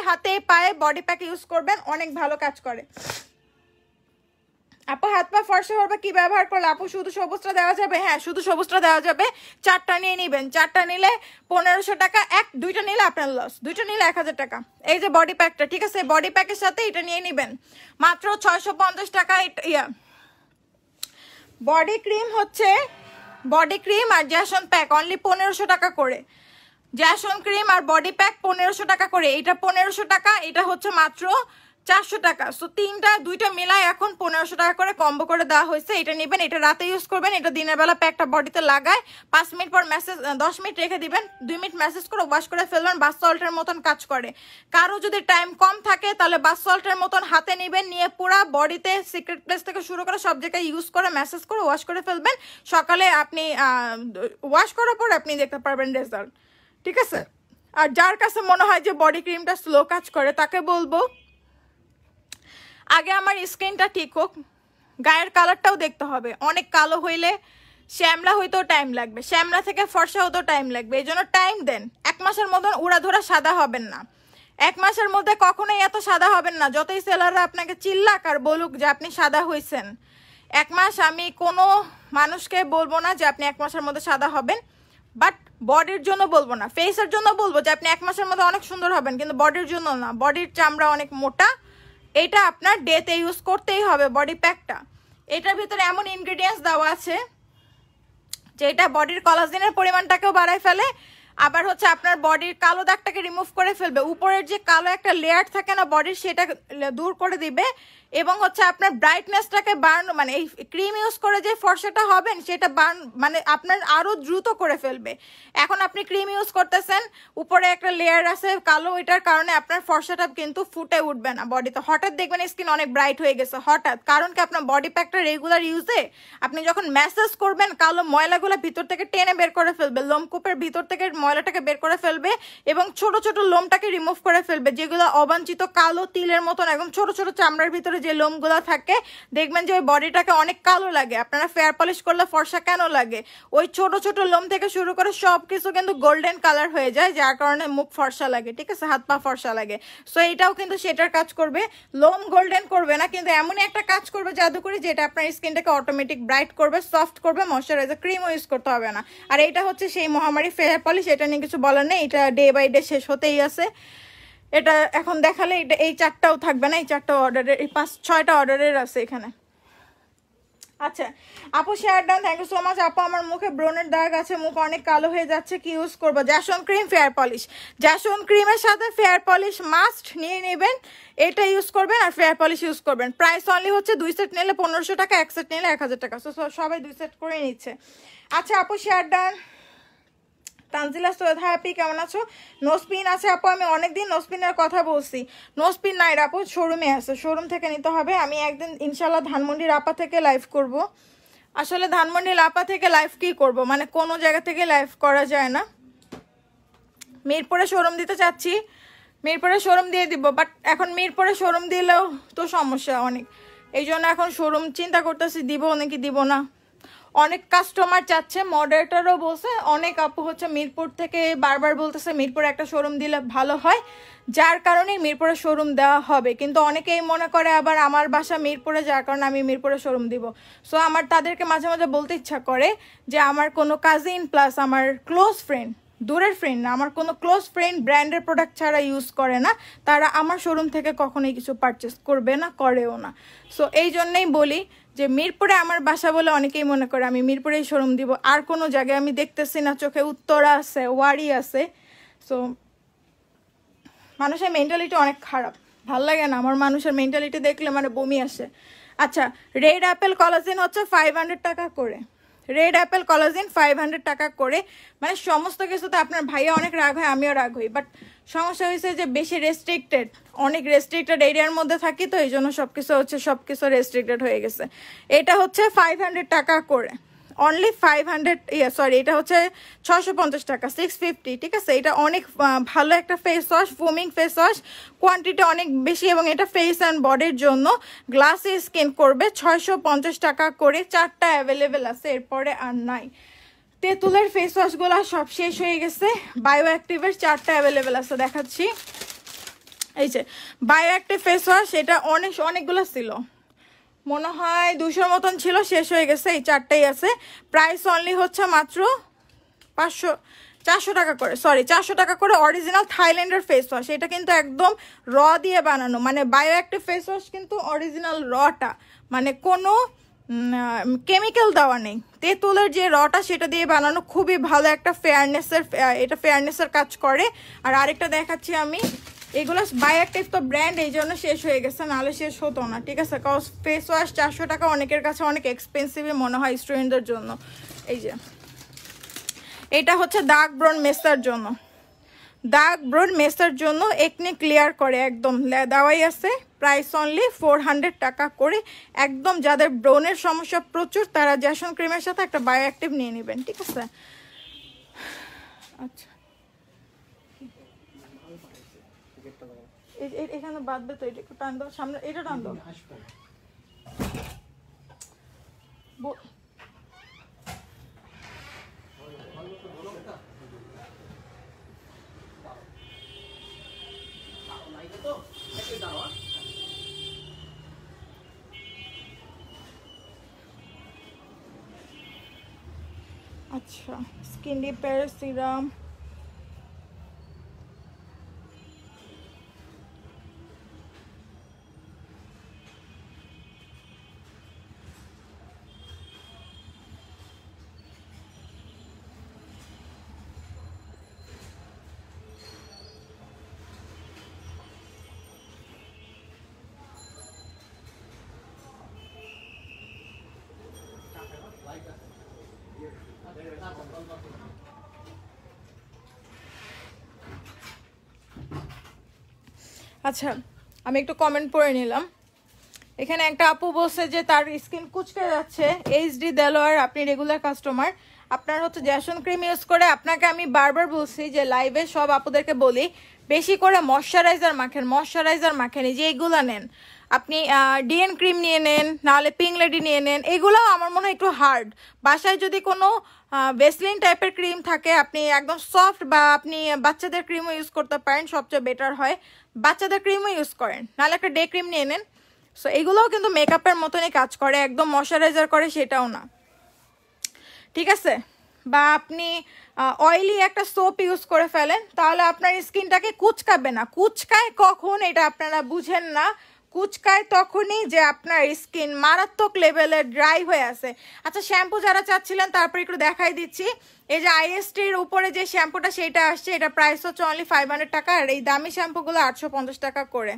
হাতে পায়ে বডি প্যাক ইউজ করবেন, অনেক ভালো কাজ করে। আপু হাত পা ফর্সা হবে কি ব্যবহার করলে? আপু শুধু সবুজটা দেওয়া যাবে? হ্যাঁ, শুধু সবুজটা দেওয়া যাবে। 4টা নিয়ে নেবেন, 4টা নিলে 1500 টাকা, 2টা নিলে আপনার লস, 2টা নিলে 1000 টাকা। এই যে বডি প্যাকটা, ঠিক আছে, বডি প্যাকের সাথে এটা নিয়ে নেবেন মাত্র 650 টাকা। বডি ক্রিম হচ্ছে, বডি ক্রিম আর জ্যাসন প্যাক অনলি 1500 টাকা করে। জ্যাসন ক্রিম আর বডি প্যাক 1500 টাকা করে। এটা 1500 টাকা, এটা হচ্ছে মাত্র 400 টাকা। সো 2টা মিলাই এখন 1500 টাকা করে কম্বো করে দেওয়া হয়েছে। এটা নেবেন, এটা রাতে ইউজ করবেন, এটা দিনের বেলা প্যাকটা বডিতে লাগায় 5 মিনিট পর 10 মিনিট রেখে দিবেন, 2 মিনিট ম্যাসেজ করে ওয়াশ করে ফেলবেন। বাথ সল্টের মতন কাজ করে। কারো যদি টাইম কম থাকে তাহলে বাথ সল্টের মতন হাতে নেবেন, নিয়ে পুরা বডিতে সিক্রেট প্লেস থেকে শুরু করে সব জায়গায় ইউজ করে ম্যাসেজ করে ওয়াশ করে ফেলবেন। সকালে আপনি ওয়াশ করার পর আপনি দেখতে পারবেন রেজাল্ট, ঠিক আছে। আর যার কাছে মনে হয় যে বডি ক্রিমটা স্লো কাজ করে তাকে বলবো আগে আমার স্কিনটা ঠিক হোক, গায়ের কালারটাও দেখতে হবে। অনেক কালো হইলে শ্যামলা হইতেও টাইম লাগবে, শ্যামলা থেকে ফর্সা হতেও টাইম লাগবে। এই জন্য টাইম দেন। 1 মাসের মতন উড়াধুরা সাদা হবেন না, 1 মাসের মধ্যে কখনোই এত সাদা হবেন না। যতই সেলাররা আপনাকে চিল্লাক আর বলুক যে আপনি সাদা হয়েছেন, 1 মাস আমি কোনো মানুষকে বলবো না যে আপনি 1 মাসের মধ্যে সাদা হবেন, বাট বডির জন্য বলবো না। ফেসের জন্য বলবো যে আপনি 1 মাসের মধ্যে অনেক সুন্দর হবেন, কিন্তু বডির জন্য না। বডির চামড়া অনেক মোটা, এটা আপনার ডেতে ইউজ করতেই হবে বডি প্যাকটা। এটার ভিতরে এমন ইনগ্রেডিয়েন্টস দেওয়া আছে যে এটা বডির কোলাজেনের পরিমাণটাকেও বাড়ায় ফেলে, আবার হচ্ছে আপনার বডির কালো দাগটাকে রিমুভ করে ফেলবে। উপরের যে কালো একটা লেয়ার থাকে না বডির, সেটা দূর করে দিবে, এবং হচ্ছে আপনার ব্রাইটনেসটাকে বাড়ানো, মানে এই ক্রিম ইউজ করে যে ফর্সাটা হবেন সেটা মানে আপনার আরও দ্রুত করে ফেলবে। এখন আপনি ক্রিম ইউজ করতেছেন, উপরে একটা লেয়ার আছে কালো, এটার কারণে আপনার ফর্সাটা কিন্তু ফুটে উঠবে না বডিতে। হঠাৎ দেখবেন স্কিন অনেক ব্রাইট হয়ে গেছে হঠাৎ, কারণ কি আপনার বডি প্যাকটা রেগুলার ইউজে আপনি যখন ম্যাসেজ করবেন কালো ময়লাগুলো ভিতর থেকে টেনে বের করে ফেলবে, লোমকূপের ভিতর থেকে ময়লাটাকে বের করে ফেলবে, এবং ছোট ছোট লোমটাকে রিমুভ করে ফেলবে, যেগুলো অবাঞ্ছিত কালো তিলের মতন একদম ছোট ছোট চামড়ার ভিতরে যে লোমগুলো থাকে, দেখবেন যে ওই বডিটাকে অনেক কালো লাগে। আপনারা ফেয়ার পলিশ করলে ফর্সা কেন লাগে? ওই ছোট ছোট লোম থেকে শুরু করে সব কিছু কিন্তু গোল্ডেন কালার হয়ে যায়, যার কারণে মুখ ফর্সা লাগে, ঠিক আছে, হাত পা ফর্সা লাগে। সো এটাও কিন্তু সেটার কাজ করবে, লোম গোল্ডেন করবে না, কিন্তু এমনই একটা কাজ করবে জাদুকরি যেটা আপনার স্কিনটাকে অটোমেটিক ব্রাইট করবে, সফট করবে, ময়শ্চারাইজার ক্রিমও ইউজ করতে হবে না। আর এইটা হচ্ছে সেই মহামারী ফেয়ার পলিশ, এটা নিয়ে কিছু বলার নেই, এটা ডে বাই ডে শেষ হতেই আছে। এটা এখন দেখালে এটা এই 4টাও থাকবে না, এই 4টা অর্ডারের, এই 5-6টা অর্ডারের আছে এখানে। আচ্ছা আপু share done, thank you so much. আপু আমার মুখে ব্রনের দাগ আছে, মুখ অনেক কালো হয়ে যাচ্ছে, কি ইউজ করবো? Jason cream fair polish, Jason ক্রিমের সাথে ফেয়ার পলিশ মাস্ট নিয়ে নেবেন, এটা ইউজ করবেন আর ফেয়ার পলিশ ইউজ করবেন। প্রাইস অনলি হচ্ছে 2 সেট নিলে 1500 টাকা, 1 সেট নিলে 1000 টাকা। সো সবাই 2 সেট করে নিচ্ছে। আচ্ছা আপু share done. Tanzila Syed, hi আপনি কেমন আছো? নোসপিন আছে আপু, আমি অনেকদিন নোসপিনের কথা বলছি, নোসপিন নাই আপু, শোরুমে আছে, শোরুম থেকে নিতে হবে। আমি একদিন ইনশাল্লাহ ধানমন্ডির আপা থেকে লাইভ করব। আসলে ধানমন্ডির আপা থেকে লাইভ কি করব, মানে কোনো জায়গা থেকে লাইভ করা যায় না। মিরপুরে শোরুম দিতে চাচ্ছি, মিরপুরে শোরুম দিয়ে দিব, বাট এখন মিরপুরে শোরুম দিলেও তো সমস্যা অনেক, এই জন্য এখন শোরুম চিন্তা করতেছি দিব নাকি দিব না। অনেক কাস্টমার চাচ্ছে, মডারেটরও বলছে, অনেক আপু হচ্ছে মিরপুর থেকে বারবার বলতেছে মিরপুরে একটা শোরুম দিলে ভালো হয়, যার কারণে মিরপুরে শোরুম দেওয়া হবে। কিন্তু অনেকেই মনে করে আবার আমার বাসা মিরপুরে, যার কারণে আমি মিরপুরে শোরুম দিব। সো আমার তাদেরকে মাঝে মাঝে বলতে ইচ্ছা করে যে আমার কোনো কাজিন প্লাস আমার ক্লোজ ফ্রেন্ড, দূরের ফ্রেন্ড না, আমার কোনো ক্লোজ ফ্রেন্ড ব্র্যান্ডের প্রোডাক্ট ছাড়া ইউজ করে না, তারা আমার শোরুম থেকে কখনোই কিছু পারচেস করবে না, করেও না। সো এই জন্যই বলি যে মিরপুরে আমার বাসা বলে অনেকেই মনে করে আমি মিরপুরেই শোরুম দিব, আর কোনো জায়গায় আমি দেখতেছি না চোখে। উত্তরা আছে, ওয়ারি আছে। সো মানুষের মেন্টালিটি অনেক খারাপ, ভাল লাগে না আমার মানুষের মেন্টালিটি দেখলে, মানে বমি আসে। আচ্ছা রেড অ্যাপেল কলাজেন হচ্ছে 500 টাকা করে, রেড অ্যাপেল কলাজিন 500 টাকা করে। মানে সমস্ত কিছুতে আপনার ভাইয়া অনেক রাগ হয়, আমিও রাগ হই, বাট সমস্যা হয়েছে যে বেশি রেস্ট্রিক্টেড, অনেক রেস্ট্রিক্টেড এরিয়ার মধ্যে থাকি, তো এই জন্য সব কিছু রেস্ট্রিক্টেড হয়ে গেছে। এটা হচ্ছে 500 টাকা করে, অনলি 500, সরি এটা হচ্ছে 650 টাকা, 650, ঠিক আছে। এটা অনেক ভালো একটা face wash, ফোমিং face wash, quantity অনেক বেশি, এবং এটা ফেস অ্যান্ড বডির জন্য গ্লাসি স্কিন করবে। 650 টাকা করে, 4টা অ্যাভেলেবেল আছে, এরপরে আর নাই। তেঁতুলের ফেস ওয়াশগুলো সব শেষ হয়ে গেছে, বায়ো অ্যাক্টিভের 4টা অ্যাভেলেবেল আছে, দেখাচ্ছি। এই যে বায়ো অ্যাক্টিভ ফেস ওয়াশ, এটা অনেকগুলো ছিল, মনে হয় 200 মতন ছিল, শেষ হয়ে গেছে, এই 4টাই আছে। প্রাইস অনলি হচ্ছে মাত্র 400 টাকা করে, সরি 400 টাকা করে। অরিজিনাল থাইল্যান্ডের ফেস ওয়াশ, এটা কিন্তু একদম র দিয়ে বানানো, মানে বায়ো অ্যাক্টিভ ফেস ওয়াশ কিন্তু অরিজিনাল রটা, মানে কোনো কেমিক্যাল দেওয়া নেই। তেঁতুলের যে রটা সেটা দিয়ে বানানো, খুবই ভালো একটা এটা ফেয়ারনেসের কাজ করে। আর আরেকটা দেখাচ্ছি আমি, এগুলো বায়ো অ্যাক্টিভ তো ব্র্যান্ড, এই জন্য শেষ হয়ে গেছে, নাহলে শেষ হতো না, ঠিক আছে। কজ ফেস ওয়াশ 400 টাকা অনেকের কাছে অনেক এক্সপেন্সিভই মনে হয় স্টুডেন্টদের জন্য। এই যে এটা হচ্ছে দাগ ব্রন মেসার জন্য একনি ক্লিয়ার করে, একদম দেওয়াই আছে। প্রাইস অনলি 400 টাকা করে। একদম যাদের ব্রনের সমস্যা প্রচুর, তারা জ্যাসন ক্রিমের সাথে একটা বায়ো অ্যাক্টিভ নিয়ে নেবেন, ঠিক আছে। আচ্ছা এখানে বাঁধবে তো, এটা একটু টান দাও সামনে, এটা টান দাও। আচ্ছা স্কিন রিপেয়ার সিরাম, আচ্ছা আমি একটু কমেন্ট পড়ে নিলাম। এখানে একটা আপু বলছে যে তার স্কিন কুচকে যাচ্ছে, এইচডি দেলোয়ার, আপনি রেগুলার কাস্টমার, আপনার হচ্ছে জ্যাসন ক্রিম ইউজ করে। আপনাকে আমি বারবার বলছি যে লাইভে সব আপুদেরকে বলি বেশি করে ময়শ্চারাইজার মাখেন, এই যে এইগুলো নেন আপনি, ডিএন ক্রিম নিয়ে নেন, নাহলে পিঙ্ক লেডি নিয়ে নেন, এগুলো আমার মনে হয় একটু হার্ড। বাসায় যদি কোনো ভেসলিন টাইপের ক্রিম থাকে, আপনি একদম সফট, বা আপনি বাচ্চাদের ক্রিমও ইউজ করতে পারেন, সবচেয়ে বেটার হয় বাচ্চাদের ক্রিমও ইউজ করেন, নাহলে একটা ডে ক্রিম নিয়ে নেন। সো এগুলোও কিন্তু মেকআপের মতনই কাজ করে, একদম ময়শ্চারাইজার করে সেটাও না, ঠিক আছে। বা আপনি অয়েলি একটা সোপ ইউজ করে ফেলেন, তাহলে আপনার স্কিনটাকে কুচকাবে না। কুচকায় কখন এটা আপনারা বুঝেন না, কুচকায় তখনই যে আপনার স্কিন মারাত্মক লেভেলের ড্রাই হয়ে আছে। আচ্ছা শ্যাম্পু যারা চাচ্ছিলেন তারপরে একটু দেখাই দিচ্ছি। এই যে আইএসটির উপরে যে শ্যাম্পুটা সেটা আসছে, এটা প্রাইস হচ্ছে অনলি 500 টাকা, আর এই দামি শ্যাম্পুগুলো 850 টাকা করে,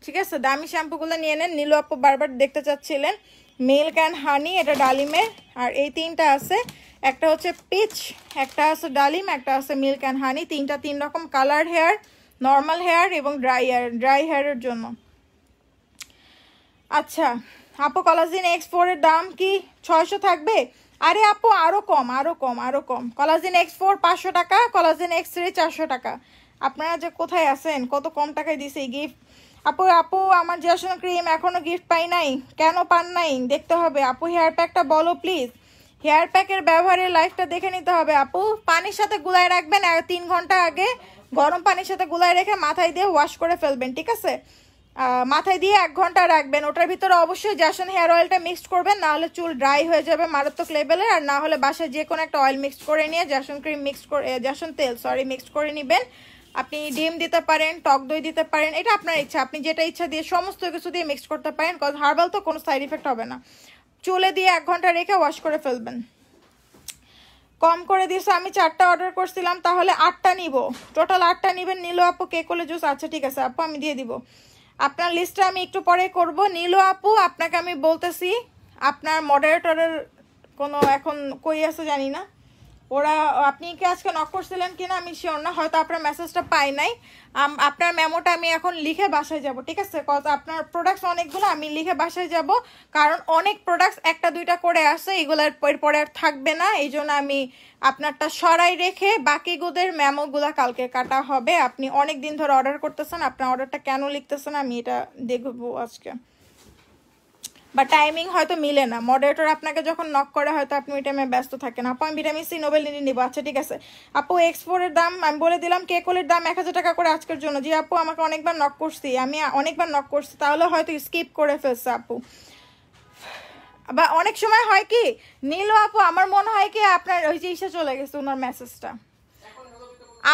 ঠিক আছে। দামি শ্যাম্পুগুলো নিয়ে নেন। নীলু আপু বারবার দেখতে চাচ্ছিলেন, মিল্ক অ্যান্ড হানি, এটা ডালিমের, আর এই 3টা আছে, একটা হচ্ছে পিচ, একটা আছে ডালিম, একটা আছে মিল্ক অ্যান্ড হানি। 3টা 3 রকম কালার হেয়ার, নর্মাল হেয়ার এবং ড্রাই হেয়ারের জন্য। আচ্ছা আপু কলাজিন X4 এর দাম কি 600 থাকবে? আরে আপু আরো কম। কলাজিন X4 500 টাকা, কলাজিন X3 400 টাকা। আপনারা যে কোথায় আছেন, কত কম টাকায় দিছে গিফট। আপু আমার জ্যাসন ক্রিম এখনো গিফট পাই নাই, কেন পান নাই দেখতে হবে। আপু হেয়ার প্যাকটা বলো প্লিজ, হেয়ার প্যাকের ব্যবহারের লাইফটা দেখে নিতে হবে। আপু পানির সাথে গুলায় রাখবেন, আর 3 ঘন্টা আগে গরম পানির সাথে গুলায় রেখে মাথায় দিয়ে ওয়াশ করে ফেলবেন, ঠিক আছে। মাথায় দিয়ে 1 ঘন্টা রাখবেন, ওটার ভিতরে অবশ্যই জ্যাসন হেয়ার অয়েলটা মিক্সড করবেন, না হলে চুল ড্রাই হয়ে যাবে মারাত্মক লেভেলের। আর না হলে বাসায় যে কোনো একটা অয়েল মিক্সড করে নিয়ে জ্যাসন তেল মিক্সড করে নেবেন। আপনি ডিম দিতে পারেন, টক দই দিতে পারেন, এটা আপনার ইচ্ছা, আপনি যেটা ইচ্ছা দিয়ে সমস্ত কিছু দিয়ে মিক্সড করতে পারেন, কজ হার্বাল তো কোনো সাইড ইফেক্ট হবে না। চুলে দিয়ে 1 ঘন্টা রেখে ওয়াশ করে ফেলবেন। কম করে দিয়েছে, আমি 4টা অর্ডার করছিলাম, তাহলে 8টা নিব, টোটাল 8টা নেবেন। নীলু আপু কেকলে জুস, আচ্ছা ঠিক আছে আপু আমি দিয়ে দিব, আপনার লিস্টটা আমি একটু পরে করব। নীলু আপু আপনাকে আমি বলতেছি, আপনার মডারেটরের কোনো এখন কই আছে জানি না। ওরা আপনি কি আজকে নক করছিলেন কিনা আমি শিওর না, হয়তো আপনার মেসেজটা পাই নাই। আপনার মেমোটা আমি এখন লিখে বাসায় যাব, ঠিক আছে? কজ আপনার প্রোডাক্টস অনেকগুলো, আমি লিখে বাসায় যাব, কারণ অনেক প্রোডাক্টস একটা দুইটা করে আসে, এগুলোর পরে আর থাকবে না। এই জন্য আমি আপনারটা সরাই রেখে বাকিগুলোর মেমোগুলো কালকে কাটা হবে। আপনি অনেক দিন ধরে অর্ডার করতেছেন, আপনার অর্ডারটা কেন লিখতেছেন আমি এটা দেখবো আজকে, বা টাইমিং হয়তো মিলে না। মডারেটর আপনাকে যখন নক করে হয়তো আপনি ওই টাইমে ব্যস্ত থাকেন। আপু আমি ভিটামিন সি নোবেল নিব। আচ্ছা ঠিক আছে আপু। X4 এর দাম আমি বলে দিলাম, কেকলের দাম 1000 টাকা করে আজকের জন্য। জি আপু আমাকে অনেকবার নক করছি, আমি অনেকবার নক করছি, তাহলে হয়তো স্কিপ করে ফেলছে আপু। বা অনেক সময় হয় কি নীল আপু, আমার মনে হয় কি আপনার ওই যে ইসে চলে গেছে ওনার মেসেজটা,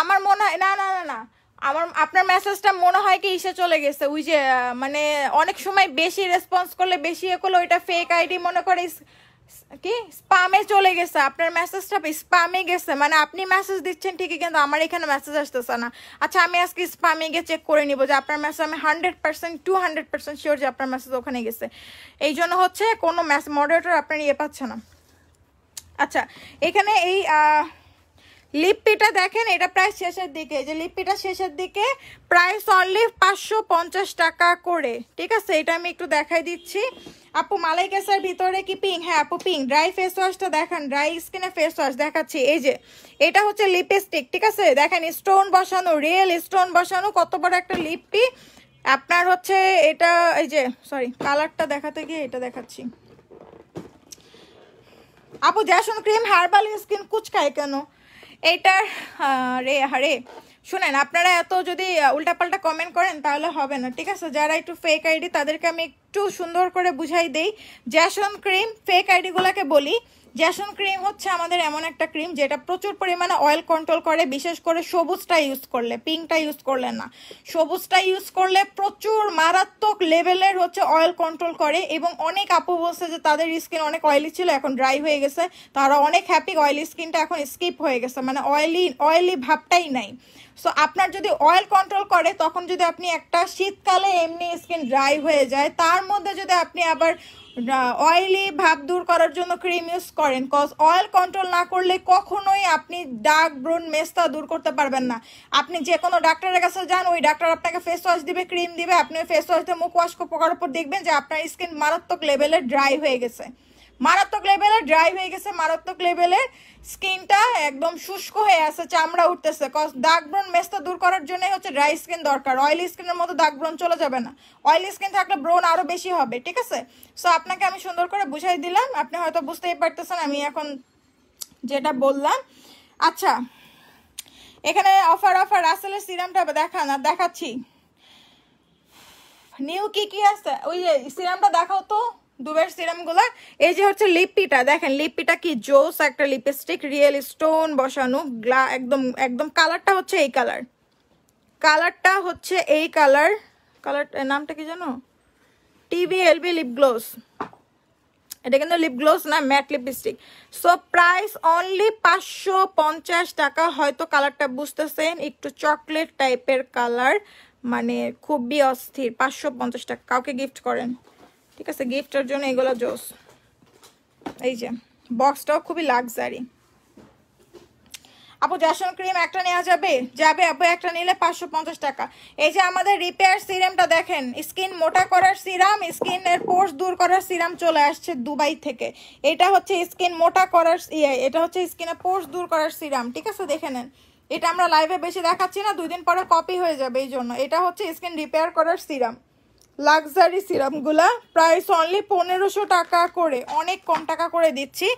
আমার মনে হয় না না না না আমার আপনার মেসেজটা মনে হয় কি ইসে চলে গেছে, ওই যে মানে অনেক সময় বেশি রেসপন্স করলে বেশি করলে ওইটা ফেক আইডি মনে করে কি স্পামে চলে গেছে, আপনার মেসেজটা স্পামে গেছে। মানে আপনি মেসেজ দিচ্ছেন ঠিকই, কিন্তু আমার এখানে মেসেজ আসতেছে না। আচ্ছা আমি আজকে স্পামে গিয়ে চেক করে নিব যে আপনার মেসেজ, আমি 100% 200% শিওর যে আপনার মেসেজ ওখানে গেছে। এই জন্য হচ্ছে কোনো মডারেটর আপনার ইয়ে পাচ্ছে না। আচ্ছা এখানে এই লিপিটা দেখেন, এটা প্রায় শেষের দিকে, যে লিপিটা শেষের দিকে, প্রাইস অনলি 550 টাকা করে, ঠিক আছে? এটা আমি একটু দেখাই দিচ্ছি আপু। মালাই কেসার ভিতরে কি পিঙ্ক? হ্যাঁ আপু পিঙ্ক। ড্রাই ফেস ওয়াশটা দেখান, ড্রাই স্কিনে ফেস ওয়াশ দেখাচ্ছি। এই যে এটা হচ্ছে লিপস্টিক, ঠিক আছে? দেখেন স্টোন বসানো, রিয়েল স্টোন বসানো, কত বড় একটা লিপি আপনার হচ্ছে এটা। এই যে সরি কালারটা দেখাতে গিয়ে এটা দেখাচ্ছি আপু। জ্যাসন ক্রিম হার্বাল স্কিন কুচকায় কেন এইটার? রে হারে শুনেন, আপনারা এত যদি উল্টাপাল্টা কমেন্ট করেন তাহলে হবে না, ঠিক আছে? যারা একটু ফেক আইডি তাদেরকে আমি একটু সুন্দর করে বুঝাই দেই। জ্যাসন ক্রিম ফেক আইডিগুলোকে বলি, জ্যাসন ক্রিম হচ্ছে আমাদের এমন একটা ক্রিম যেটা প্রচুর পরিমাণে অয়েল কন্ট্রোল করে, বিশেষ করে সবুজটা ইউজ করলে, পিঙ্কটা ইউজ করলে না, সবুজটা ইউজ করলে প্রচুর মারাত্মক লেভেলের হচ্ছে অয়েল কন্ট্রোল করে। এবং অনেক আপু বলছে যে তাদের স্কিন অনেক অয়েলি ছিল, এখন ড্রাই হয়ে গেছে, তারা অনেক হ্যাপি, অয়েলি স্কিনটা এখন স্কিপ হয়ে গেছে, মানে অয়েলি ভাবটাই নাই। সো আপনার যদি অয়েল কন্ট্রোল করে, তখন যদি আপনি একটা শীতকালে এমনি স্কিন ড্রাই হয়ে যায়, তার মধ্যে যদি আপনি আবার অয়েলি ভাব দূর করার জন্য ক্রিম ইউজ করেন, কজ অয়েল কন্ট্রোল না করলে কখনোই আপনি ডার্ক ব্রোন মেস্তা দূর করতে পারবেন না। আপনি যে কোনো ডাক্তারের কাছে যান, ওই ডাক্তার আপনাকে ফেস ওয়াশ দিবে, ক্রিম দিবে, আপনি ফেস ওয়াশ দিয়ে মুখ ওয়াশ করার পর দেখবেন যে আপনার স্কিন মারাত্মক লেভেলের ড্রাই হয়ে গেছে, মারাত্মক লেভেলের ড্রাই হয়ে গেছে, মারাত্মক লেভেলের স্কিনটা একদম শুষ্ক হয়ে আছে, চামড়া উঠতেছে। কজ দাগ ব্রণ মেস্তা দূর করার জন্য হচ্ছে ড্রাই স্কিন দরকার। অয়েলি স্কিনের মতো দাগ ব্রণ চলে যাবে না, অয়েলি স্কিন থাকলে ব্রণ আরো বেশি হবে, ঠিক আছে? সো আপনাকে আমি সুন্দর করে বুঝাই দিলাম, আপনি হয়তো বুঝতেই পারতেছেন আমি এখন যেটা বললাম। আচ্ছা এখানে অফার রাসেলের সিরামটা দেখাচ্ছি। নিউ কি আছে ওই যে সিরামটা দেখাও তো, দুবের সিরামগুলো। এই যে হচ্ছে লিপিটা দেখেন, লিপিটা কি জোস একটা লিপস্টিক, রিয়েল স্টোন বসানো, একদম কালারটা হচ্ছে এই কালারটা হচ্ছে এই কালার নামটা কি জানো? TVLB lip gloss. এটা কিন্তু লিপ গ্লোস না, matte lipstick. So price only 550 টাকা। হয়তো কালারটা বুঝতেছেন, একটু চকলেট টাইপের কালার, মানে খুবই অস্থির। 550 টাকা, কাউকে গিফট করেন, ঠিক আছে? গিফটের জন্য এগুলো জোস। এই যে বক্সটাও খুবই লাক্সারি। আপু জ্যাসন ক্রিম একটা নেওয়া যাবে? আপু একটা নিলে 550 টাকা। এই যে আমাদের রিপেয়ার সিরামটা দেখেন, স্কিন মোটা করার সিরাম, স্কিনের পোর্স দূর করার সিরাম চলে আসছে দুবাই থেকে। এটা হচ্ছে স্কিন মোটা করার এটা হচ্ছে স্কিনের পোর্স দূর করার সিরাম, ঠিক আছে? দেখে নেন, এটা আমরা লাইভে বেশি দেখাচ্ছি না, 2 দিন পরে কপি হয়ে যাবে, এই জন্য। এটা হচ্ছে স্কিন রিপেয়ার করার সিরাম, লাক্সারি সিরামগুলা প্রাইস অনলি 1500 টাকা করে, অনেক কম টাকা করে দিচ্ছি।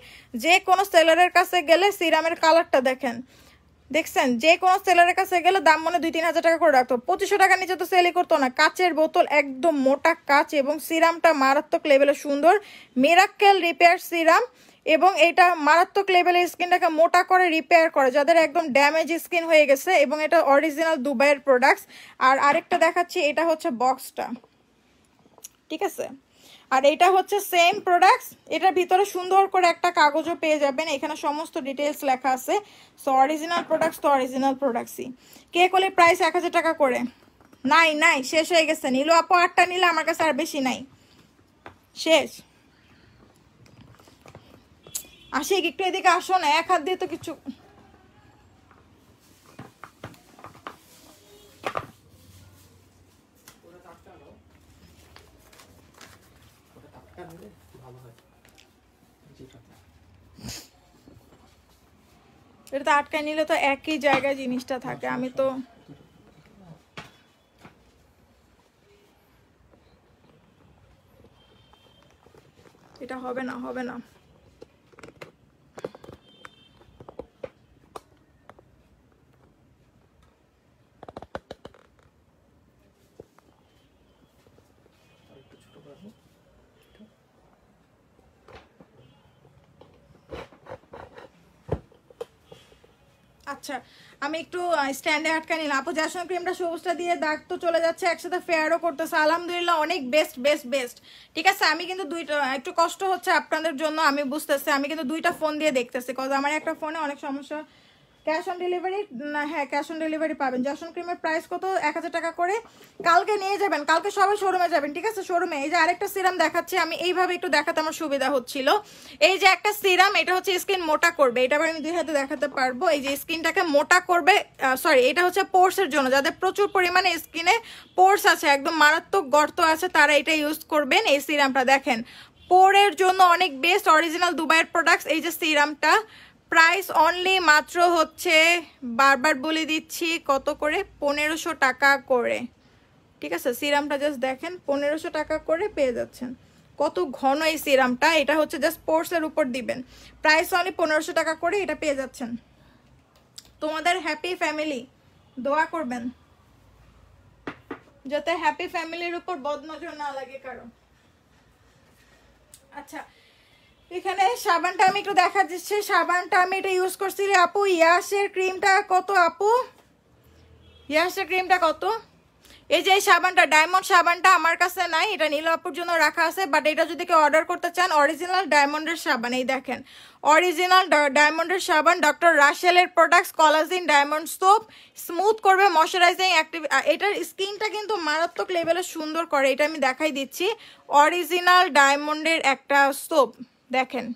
যে কোনো সেলারের কাছে গেলে সিরামের কালারটা দেখছেন, যে কোনো সেলারের কাছে গেলে দাম মনে 2-3 হাজার টাকা করে রাখতো, 2500 টাকা নিচে তো সেলই করতো না। কাচের বোতল, একদম মোটা কাচ, এবং সিরামটা মারাত্মক লেভেলে সুন্দর, মিরাক্কেল রিপেয়ার সিরাম। এবং এটা মারাত্মক লেভেলের স্কিনটাকে মোটা করে রিপেয়ার করে, যাদের একদম ড্যামেজ স্কিন হয়ে গেছে। এবং এটা অরিজিনাল দুবাইয়ের প্রোডাক্টস। আর আরেকটা দেখাচ্ছি, এটা হচ্ছে বক্সটা, ঠিক আছে? আর এটা হচ্ছে সেম প্রোডাক্টস, এটার ভিতরে সুন্দর করে একটা কাগজও পেয়ে যাবেন, এখানে সমস্ত ডিটেলস লেখা আছে। সো অরিজিনাল প্রোডাক্টস তো অরিজিনাল প্রোডাক্টসই। কেকলের প্রাইস 1000 টাকা করে। নাই শেষ হয়ে গেছে। নিলো আপু 8টা নিলে, আমার কাছে আর বেশি নাই, শেষ। আশিক একটু এদিকে আসো না, এক হাত দিয়ে তো কিছু। এটা আটকায় নিলে তো একই জায়গায় জিনিসটা থাকে। আমি তো এটা হবে না, হবে না। আচ্ছা আমি একটু স্ট্যান্ডে আটকা নিলাম। আপু জ্যাসমিন ক্রিমটা সবুজটা দিয়ে দাগ তো চলে যাচ্ছে, একসাথে ফেয়ারও করতেছে, আলহামদুলিল্লাহ অনেক বেস্ট বেস্ট বেস্ট। ঠিক আছে আমি কিন্তু দুইটা, একটু কষ্ট হচ্ছে আপনাদের জন্য আমি বুঝতেছি, আমি কিন্তু দুইটা ফোন দিয়ে দেখতেছি, কজ আমার একটা ফোনে অনেক সমস্যা। ক্যাশ অন ডেলিভারি না, হ্যাঁ ক্যাশ অন ডেলিভারি পাবেন। জ্যাসমিন ক্রিমের প্রাইস কত? 1000 টাকা করে। কালকে নিয়ে যাবেন, কালকে সবাই শোরুমে যাবেন, ঠিক আছে? শোরুমে এই যে আরেকটা সিরাম দেখাচ্ছি আমি, এইভাবে একটু দেখাতে আমার সুবিধা হচ্ছিল। এই যে একটা সিরাম, এটা হচ্ছে স্কিন মোটা করবে, এটা আমি 2 হাতে দেখাতে পারবো। এই যে স্কিনটাকে মোটা করবে, সরি এটা হচ্ছে পোর্সের জন্য, যাদের প্রচুর পরিমাণে স্কিনে পোর্স আছে, একদম মারাত্মক গর্ত আছে, তারা এটা ইউজ করবেন। এই সিরামটা দেখেন পোরের জন্য অনেক বেস্ট, অরিজিনাল দুবাইয়ের প্রোডাক্টস। এই যে সিরামটা প্রাইস অনলি মাত্র হচ্ছে, বারবার বলে দিচ্ছি কত করে, 1500 টাকা করে। ঠিক আছে সিরামটা জাস্ট দেখেন 1500 টাকা করে পেয়ে যাচ্ছেন। কত ঘন এই সিরামটা, এটা হচ্ছে জাস্ট পোর্সের উপর দিবেন, প্রাইস অনলি 1500 টাকা করে এটা পেয়ে যাচ্ছেন। তোমাদের হ্যাপি ফ্যামিলি দোয়া করবেন যাতে হ্যাপি ফ্যামিলির উপর বদনজর না লাগে কারো। আচ্ছা এখানে সাবানটা আমি একটু দেখা যাচ্ছে, সাবানটা আমি এটা ইউজ করছি আপু। ইয়াসের ক্রিমটা কত আপু? ইয়াসের ক্রিমটা কত? এই যে এই সাবানটা, ডায়মন্ড সাবানটা আমার কাছে নাই, এটা নীল আপুর জন্য রাখা আছে, বাট এটা যদি কেউ অর্ডার করতে চান অরিজিনাল ডায়মন্ডের সাবান, এই দেখেন অরিজিনাল ডায়মন্ডের সাবান, ডক্টর রাশেলের products, collagen diamond soap, smooth করবে, ময়শ্চারাইজিং অ্যাক্টিভ। এটার স্কিনটা কিন্তু মারাত্মক লেভেলে সুন্দর করে, এটা আমি দেখাই দিচ্ছি। অরিজিনাল ডায়মন্ডের একটা সোপ দেখেন,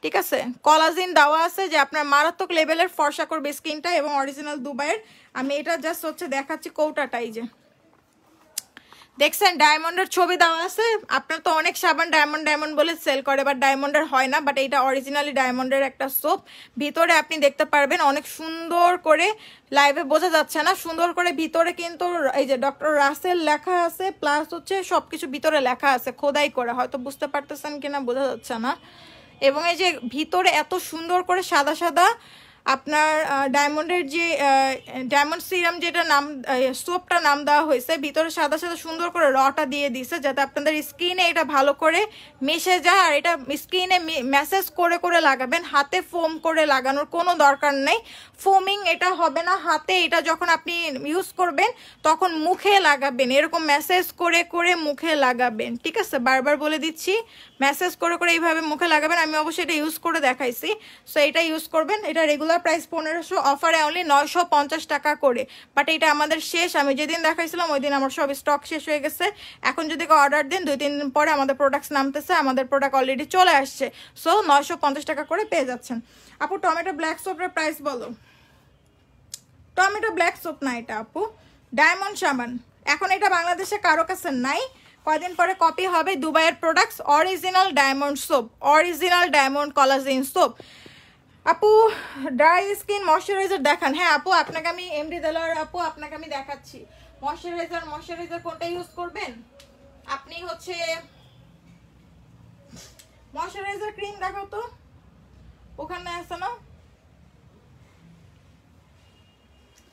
ঠিক আছে কলাজিন দেওয়া আছে যে আপনার মারাত্মক লেভেলের ফর্সা করবে স্কিনটা, এবং অরিজিনাল দুবাইয়ের। আমি এটা জাস্ট হচ্ছে দেখাচ্ছি কৌটাটাই, যে দেখছেন ডায়মন্ডের ছবি দেওয়া আছে। আপনার তো অনেক সাবান ডায়মন্ড ডায়মন্ড বলে সেল করে, বাট ডায়মন্ডের হয় না, বাট এটা অরিজিনালি ডায়মন্ডের একটা সোপ। ভিতরে আপনি দেখতে পারবেন অনেক সুন্দর করে, লাইভে বোঝা যাচ্ছে না, সুন্দর করে ভিতরে কিন্তু এই যে ডক্টর রাসেল লেখা আছে, প্লাস হচ্ছে সবকিছু ভিতরে লেখা আছে খোদাই করে, হয়তো বুঝতে পারতেছেন কিনা বোঝা যাচ্ছে না। এবং এই যে ভিতরে এত সুন্দর করে সাদা সাদা আপনার ডায়মন্ডের যে ডায়মন্ড সিরাম যেটা নাম, সোপটা নাম দেওয়া হয়েছে, ভিতরে সাদা সাদা সুন্দর করে রটা দিয়ে দিছে, যাতে আপনাদের স্কিনে এটা ভালো করে মিশে যায়। আর এটা স্কিনে ম্যাসেজ করে করে লাগাবেন, হাতে ফোম করে লাগানোর কোনো দরকার নেই, ফোমিং এটা হবে না হাতে। এটা যখন আপনি ইউজ করবেন তখন মুখে লাগাবেন, এরকম ম্যাসেজ করে করে মুখে লাগাবেন, ঠিক আছে? বারবার বলে দিচ্ছি ম্যাসেজ করে করে এইভাবে মুখে লাগাবেন। আমি অবশ্যই এটা ইউজ করে দেখাইছি, সো এটা ইউজ করবেন। এটা রেগুলার প্রাইস 1500, অফারে অনলি 950 টাকা করে, বাট এটা আমাদের শেষ। আমি যেদিন দেখাইছিলাম ওই দিন আমার সব স্টক শেষ হয়ে গেছে। এখন যদি কেউ অর্ডার দেন 2-3 দিন পরে আমাদের প্রোডাক্টস নামতেছে, আমাদের প্রোডাক্ট অলরেডি চলে আসছে, সো 950 টাকা করে পেয়ে যাচ্ছেন। আপু টমেটো ব্ল্যাক সোপের প্রাইস বলো। টমেটো ব্ল্যাক সোপ না এটা আপু, ডায়মন্ড সাবান। এখন এটা বাংলাদেশে কারো কাছে নাই, কয়দিন পরে কপি হবে। দুবাইয়ের products, original diamond soap, original diamond collagen soap. আপু ড্রাই স্কিন ময়শ্চারাইজার দেখান। হ্যাঁ আপু আপনাকে আমি এমডি দেলার আপু আপনাকে আমি দেখাচ্ছি ময়শ্চারাইজার কোনটা ইউজ করবেন আপনি? হচ্ছে ময়শ্চারাইজার ক্রিম দেখাও তো, ওখানে আছে না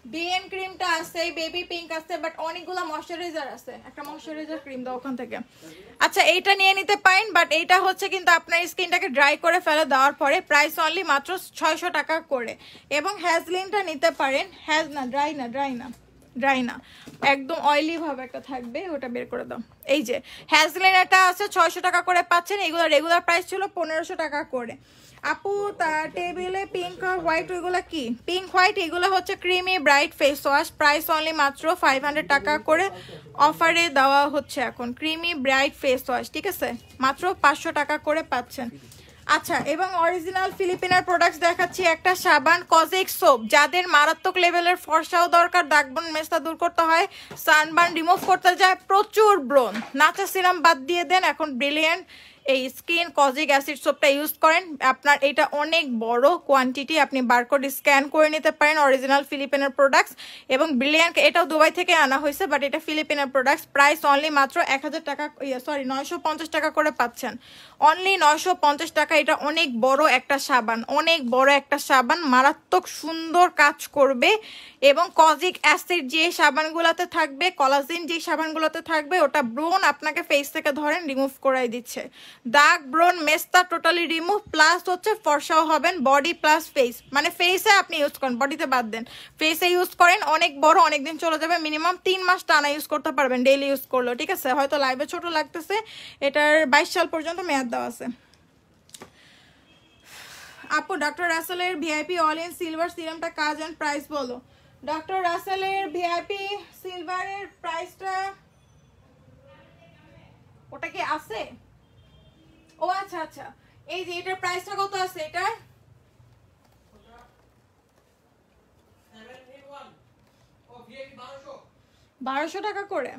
বিএম ক্রিমটা আছে, বেবি পিঙ্ক আছে, বাট অনেকগুলো ময়শ্চারাইজার আছে, একটা ময়শ্চারাইজার ক্রিম দাও ওখান থেকে। আচ্ছা এইটা নিয়ে নিতে পারেন, বাট এইটা হচ্ছে কিন্তু আপনার স্কিনটাকে ড্রাই করে ফেলে দেওয়ার পরে প্রাইস অনলি মাত্র 600 টাকা করে। এবং হ্যাজলিনটা নিতে পারেন, ড্রাই না একদম অয়েলি ভাবে একটা থাকবে, ওটা বের করে দাও। এই যে হ্যাজলিন এটা আছে 600 টাকা করে পাচ্ছেন, এগুলো রেগুলার প্রাইস ছিল 1500 টাকা করে। আপু টেবিলে পিঙ্ক আর হোয়াইট, ওইগুলো কি পিঙ্ক হোয়াইট? এগুলো হচ্ছে creamy bright face wash, price only মাত্র 500 টাকা করে অফারে দেওয়া হচ্ছে এখন। ক্রিমি ব্রাইট ফেস ওয়াশ, ঠিক আছে, মাত্র 500 টাকা করে পাচ্ছেন। আচ্ছা, এবং অরিজিনাল ফিলিপিনার প্রোডাক্টস দেখাচ্ছি। একটা সাবান কজিক সোপ, যাদের মারাত্মক লেভেলের ফর্সাও দরকার, দাগবন মেস্তা দূর করতে হয়, সানবার্ন রিমুভ করতে যায়, প্রচুর ব্রণ, নাচা সিরাম বাদ দিয়ে দেন, এখন ব্রিলিয়ান্ট এই স্কিন কজিক অ্যাসিড সোপটা ইউজ করেন। আপনার এটা অনেক বড় কোয়ান্টিটি, আপনি বারকোড স্ক্যান করে নিতে পারেন। অরিজিনাল ফিলিপিনার প্রোডাক্টস এবং ব্রিলিয়ান্ট, এটাও দুবাই থেকে আনা হয়েছে, বাট এটা ফিলিপিনার প্রোডাক্টস। প্রাইস অনলি মাত্র 1000 টাকা, সরি 950 টাকা করে পাচ্ছেন, অনলি 950 টাকা। এটা অনেক বড় একটা সাবান, অনেক বড় একটা সাবান, মারাত্মক সুন্দর কাজ করবে। এবং কজিক অ্যাসিড যে সাবানগুলোতে থাকবে, কলাজিন যে সাবানগুলোতে থাকবে, ওটা ব্রণ আপনাকে ফেস থেকে ধরেন রিমুভ করাই দিচ্ছে। দাগ, ব্রণ, মেস্তা টোটালি রিমুভ, প্লাস হচ্ছে ফর্সাও হবেন বডি প্লাস ফেস, মানে ফেসে আপনি ইউজ করেন, বডিতে বাদ দেন, ফেসে ইউজ করেন, অনেক বড়, অনেক দিন চলে যাবে, মিনিমাম 3 মাস টানা ইউজ করতে পারবেন ডেইলি ইউজ করলো, ঠিক আছে। হয়তো লাইভে ছোট লাগতেছে, এটার 22 সাল পর্যন্ত মেয়াদ দেওয়া আছে। আপু ডক্টর রাসেলের ভিআইপি অল ইন সিলভার সিরামটা কাজ এন্ড প্রাইস বলো। ডক্টর রাসেলের ভিআইপি সিলভারের প্রাইসটা ওটা কি আছে? ও আচ্ছা আচ্ছা, এই যে এটার প্রাইসটা কত আছে? এটা 1200 টাকা করে।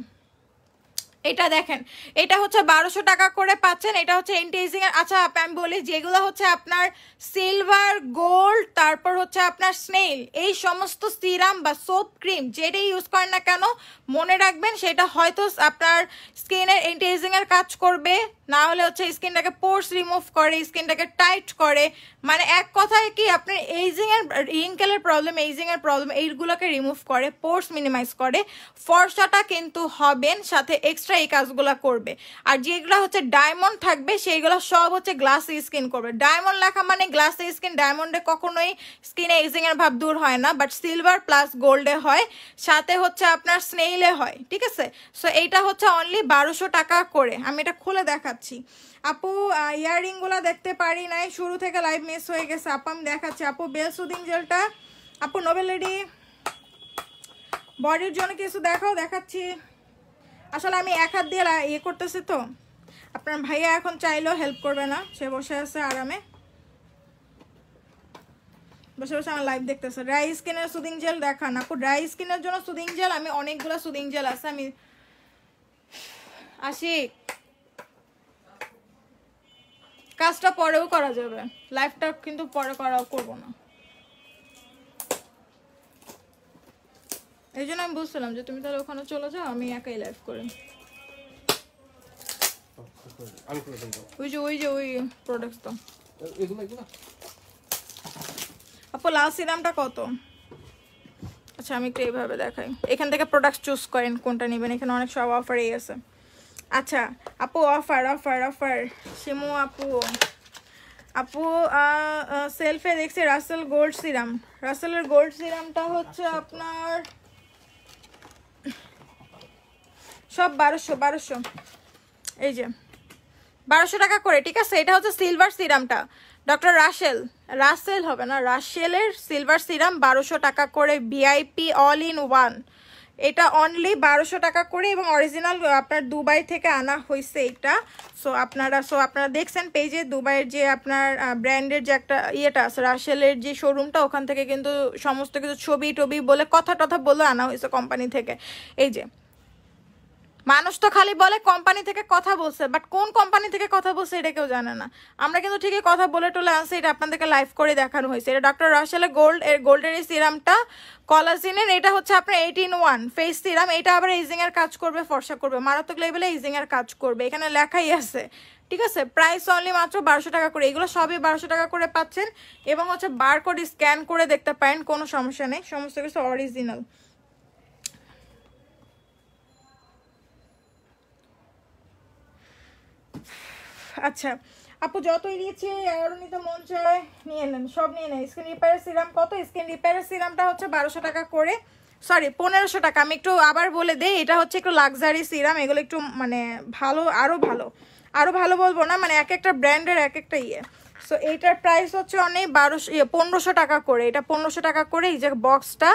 এটা দেখেন, এটা হচ্ছে 1200 টাকা করে পাচ্ছেন। এটা হচ্ছে এন্টি এজিং এর। আচ্ছা আমি বলি, যেগুলো হচ্ছে আপনার সিলভার, গোল্ড, তারপর হচ্ছে আপনার স্নেইল, এই সমস্ত সিরাম বা সোপ ক্রিম যেটাই ইউজ করেন না কেন, মনে রাখবেন সেটা হয়তো আপনার স্কিনের এন্টি এজিং এর কাজ করবে, না হলে হচ্ছে স্কিনটাকে পোর্স রিমুভ করে, স্কিনটাকে টাইট করে, মানে এক কথায় কি আপনার এইজিং এর, রিঙ্কেলের প্রবলেম, এইজিং এর প্রবলেম, এইগুলোকে রিমুভ করে, পোর্স মিনিমাইজ করে, ফর্সাটা কিন্তু হবেন, সাথে এক্সট্রা এই কাজগুলো করবে। আর যেগুলো হচ্ছে ডায়মন্ড থাকবে সেইগুলো সব হচ্ছে গ্লাসি স্কিন করবে। ডায়মন্ড লেখা মানে গ্লাসি স্কিন, ডায়মন্ডে কখনোই স্কিনে এইজিং এর ভাব দূর হয় না, বাট সিলভার প্লাস গোল্ডে হয়, সাথে হচ্ছে আপনার স্নেইলে হয়, ঠিক আছে। সো এইটা হচ্ছে অনলি 1200 টাকা করে। আমি এটা খুলে দেখাচ্ছি। আপু ইয়াররিং গুলা দেখতে পারি নাই, শুরু থেকে লাইভ মিস হয়ে গেছে। আপু আমি দেখাচ্ছি। আপু বেল সুদিং জেলটা, আপু নোবেল লেডি বডির জন্য কিছু দেখাও, দেখাচ্ছি। আসলে আমি এক হাত দিয়ে ইয়ে করতেছি তো, আপনার ভাইয়া এখন চাইলেও হেল্প করবে না, সে বসে আছে আরামে, বসে বসে আমার লাইভ দেখতেছে। ড্রাই স্কিনের সুদিং জেল দেখান আপু। ড্রাই স্কিনের জন্য সুদিং জেল, আমি অনেকগুলো সুদিং জেল আছে, আমি আসি, কাজটা পরেও করা যাবে, লাইভটা কিন্তু পরে করবো না। এই জন্য আমি বুঝছিলাম যে তুমি তাহলে ওখানে চলে যাও, আমি একাই লাইভ করি। ওই প্রোডাক্টস তো আপু লাল সিরামটা কত? আচ্ছা আমি একটু এইভাবে দেখাই, এখান থেকে প্রোডাক্ট চুজ করেন কোনটা নেবেন, এখানে অনেক সব অফারই আছে। আচ্ছা আপু অফার অফার অফার শিমু আপু সেলফে দেখছি রাসেল গোল্ড সিরাম। রাসেলের গোল্ড সিরামটা হচ্ছে আপনার সব 1200 এই যে 1200 টাকা করে, ঠিক আছে। এটা হচ্ছে সিলভার সিরামটা, ডক্টর রাসেল হবে না, রাসেলের সিলভার সিরাম 1200 টাকা করে, ভিআইপি অল ইন ওয়ান। এটা অনলি 1200 টাকা করে এবং অরিজিনাল আপনার দুবাই থেকে আনা হয়েছে এটা। সো আপনারা দেখছেন পেজে দুবাইয়ের যে আপনার ব্র্যান্ডের যে একটা ইয়েটা আছে, রাসেলের যে শোরুমটা, ওখান থেকে কিন্তু সমস্ত কিছু ছবি টবি বলে কথা বলে আনা হয়েছে কোম্পানি থেকে। এই যে মানুষ তো খালি বলে কোম্পানি থেকে কথা বলছে, বাট কোন কোম্পানি থেকে কথা বলছে এটা কেউ জানে না। আমরা কিন্তু ঠিকই কথা বলে টোলে আনছি, এটা আপনাদেরকে লাইভ করে দেখানো হয়েছে। এটা ডক্টর রাসেলের গোল্ডের এই সিরামটা কলাজিনের, এটা হচ্ছে আপনার 18-1 ফেস সিরাম। এটা আবার এইজিং এর কাজ করবে, ফর্সা করবে, মারাত্মক লেভেলে এইজিং এর কাজ করবে, এখানে লেখাই আছে, ঠিক আছে। প্রাইস অনলি মাত্র 1200 টাকা করে, এগুলো সবই 1200 টাকা করে পাচ্ছেন। এবং হচ্ছে বারকোড স্ক্যান করে দেখতে পারেন, কোনো সমস্যা নেই, সমস্ত কিছু অরিজিনাল। আচ্ছা আপু যতই দিয়েছি আরও নিতে মন চায় নিয়ে নেন, সব নিয়ে নেন। স্কিন রিপেয়ারের সিরাম কত? স্কিন রিপেয়ারের সিরামটা হচ্ছে 1200 টাকা করে, সরি 1500 টাকা। আমি একটু আবার বলে দেই, এটা হচ্ছে একটু লাক্সারি সিরাম, এগুলো একটু মানে ভালো, আরও ভালো বলবো না, মানে এক একটা ব্র্যান্ডের এক একটা ইয়ে। সো এইটার প্রাইস হচ্ছে অনেক 1500 টাকা করে। এটা 1500 টাকা করে। এই যে বক্সটা,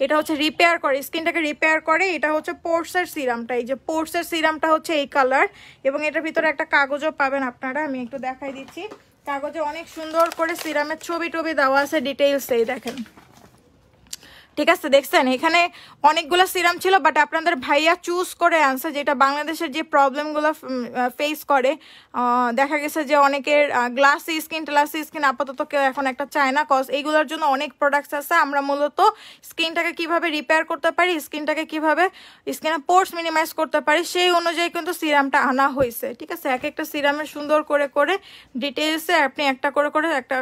এটা হচ্ছে রিপেয়ার করে, স্কিনটাকে রিপেয়ার করে। এটা হচ্ছে পোর্সের সিরামটা, এই যে পোর্সের সিরামটা হচ্ছে এই কালার, এবং এটার ভিতরে একটা কাগজও পাবেন আপনারা, আমি একটু দেখাই দিচ্ছি। কাগজে অনেক সুন্দর করে সিরামের ছবি টবি দেওয়া আছে ডিটেইলস, এই দেখেন। ঠিক আছে, দেখছেন এখানে অনেকগুলো সিরাম ছিল, বাট আপনাদের ভাইয়া চুজ করে আনছে যেটা বাংলাদেশের যে প্রবলেমগুলো ফেস করে। দেখা গেছে যে অনেকের গ্লাসি স্কিন টেলাসি স্কিন আপাতত কেউ এখন একটা চায় না, কজ এইগুলোর জন্য অনেক প্রোডাক্টস আছে। আমরা মূলত স্কিনটাকে কিভাবে রিপেয়ার করতে পারি, স্কিনটাকে কিভাবে স্কিনের পোর্স মিনিমাইজ করতে পারি, সেই অনুযায়ী কিন্তু সিরামটা আনা হয়েছে। ঠিক আছে, এক একটা সিরামের সুন্দর করে করে ডিটেলসে আপনি একটা করে করে একটা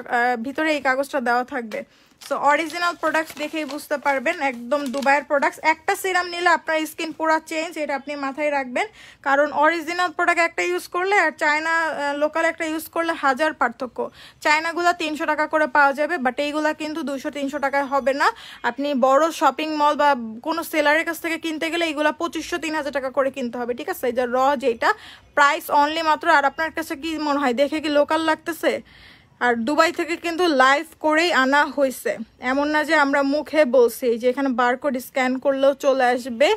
ভিতরে এই কাগজটা দেওয়া থাকবে। সো অরিজিনাল প্রোডাক্টস দেখেই বুঝতে পারবেন, একদম দুবাইয়ের প্রোডাক্টস। একটা সিরাম নিলে আপনার স্কিন পুরো চেঞ্জ, এটা আপনি মাথায় রাখবেন। কারণ অরিজিনাল প্রোডাক্ট একটা ইউজ করলে আর চায়না লোকাল একটা ইউজ করলে হাজার পার্থক্য। চায়নাগুলো 300 টাকা করে পাওয়া যাবে, বাট এইগুলা কিন্তু 200-300 টাকায় হবে না। আপনি বড় শপিং মল বা কোনো সেলারের কাছ থেকে কিনতে গেলে এইগুলা 2500-3000 টাকা করে কিনতে হবে। ঠিক আছে, এই যে যেটা প্রাইস অনলি মাত্র। আর আপনার কাছে কি মনে হয়, দেখে কি লোকাল লাগতেছে? আর দুবাই থেকে কিন্তু লাইভ করেই আনা হয়েছে, এমন না যে আমরা মুখে বলছি যে এখানে বারকোড স্ক্যান করলেও চলে আসবে।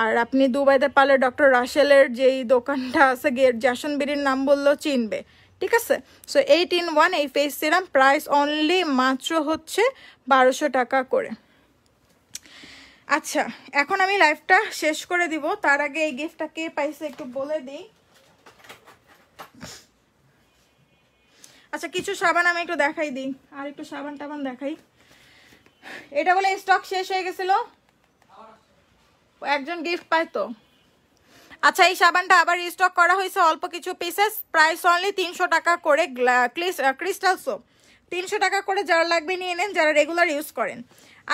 আর আপনি দুবাইতে পারলে ডক্টর রাসেলের যেই দোকানটা আছে জাসনবিরির নাম বললেও চিনবে। ঠিক আছে, সো 8-in-1 এই ফেস সিরাম প্রাইস অনলি মাত্র হচ্ছে 1200 টাকা করে। আচ্ছা, এখন আমি লাইভটা শেষ করে দিব, তার আগে এই গিফটটা কে পাইছে একটু বলে দিই। আচ্ছা, কিছু সাবান আমি একটু দেখাই দিই, আর একটু সাবান টাবান দেখাই। এটা বলে স্টক শেষ হয়ে গেছিল, একজন গিফট পায় তো। আচ্ছা, এই সাবানটা আবার রিস্টক করা হয়েছে, অল্প কিছু পিসেস, প্রাইস অনলি 300 টাকা করে। ক্রিস্টাল সোপ 300 টাকা করে, যারা লাগবে নিয়ে নেন, যারা রেগুলার ইউজ করেন।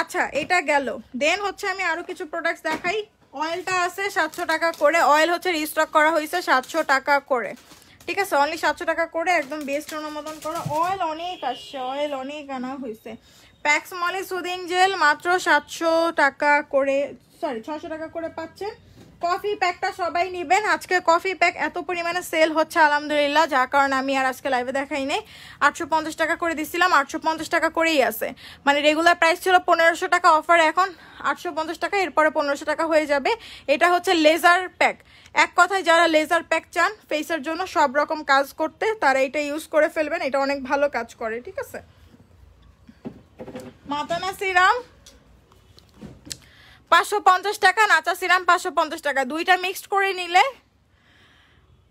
আচ্ছা, এটা গেল। দেন হচ্ছে আমি আরো কিছু প্রোডাক্টস দেখাই। অয়েলটা আছে 700 টাকা করে, অয়েল হচ্ছে রিস্টক করা হয়েছে 700 টাকা করে। ঠিক আছে, অনলি 700 টাকা করে, একদম বেস্ট অনুমোদন করা। অয়েল অনেক আসছে, অয়েল অনেক আনা হয়েছে। প্যাক্স মলি সুদিং জেল মাত্র 700 টাকা করে, সরি 600 টাকা করে পাচ্ছে। কফি প্যাকটা সবাই নেবেন, আজকে কফি প্যাক এত পরিমাণে সেল হচ্ছে আলহামদুলিল্লাহ, যার কারণে আমি আর আজকে লাইভে দেখাই নেই। 850 টাকা করে দিছিলাম, 850 টাকা করেই আছে। মানে রেগুলার প্রাইস ছিল 1500 টাকা, অফার এখন 850 টাকা, এরপরে 1500 টাকা হয়ে যাবে। এটা হচ্ছে লেজার প্যাক। এক কথায় যারা লেজার প্যাক চান ফেসের জন্য সব রকম কাজ করতে, তারা এটা ইউজ করে ফেলবেন, এটা অনেক ভালো কাজ করে। ঠিক আছে, মাথানা সিরাম 550 টাকা, নাচা সিরাম 550 টাকা, দুইটা মিক্সড করে নিলে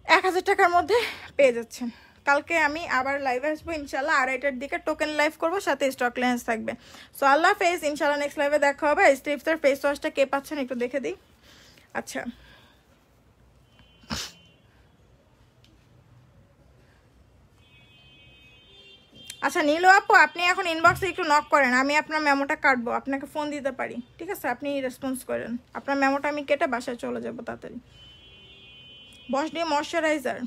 1000 টাকার মধ্যে পেয়ে যাচ্ছেন। কালকে আমি আবার লাইভে আসবো ইনশাল্লাহ, 2:30টার দিকে টোকেন লাইভ করবো, সাথে স্টক লেন্স থাকবে। সো আল্লাহ হাফেজ, ইনশাল্লাহ নেক্সট লাইভে দেখা হবে। স্টিপসের ফেস ওয়াশটা কে পাচ্ছেন একটু দেখে দিই। আচ্ছা, আচ্ছা নীলু আপু, আপনি এখন ইনবক্সে একটু নক করেন, আমি আপনার মেমোটা কাটবো, আপনাকে ফোন দিতে পারি। ঠিক আছে, আপনি রেসপন্স করেন, আপনার মেমোটা আমি কেটে বাসায় চলে যাবো তাড়াতাড়ি। বস ডি ময়শ্চারাইজার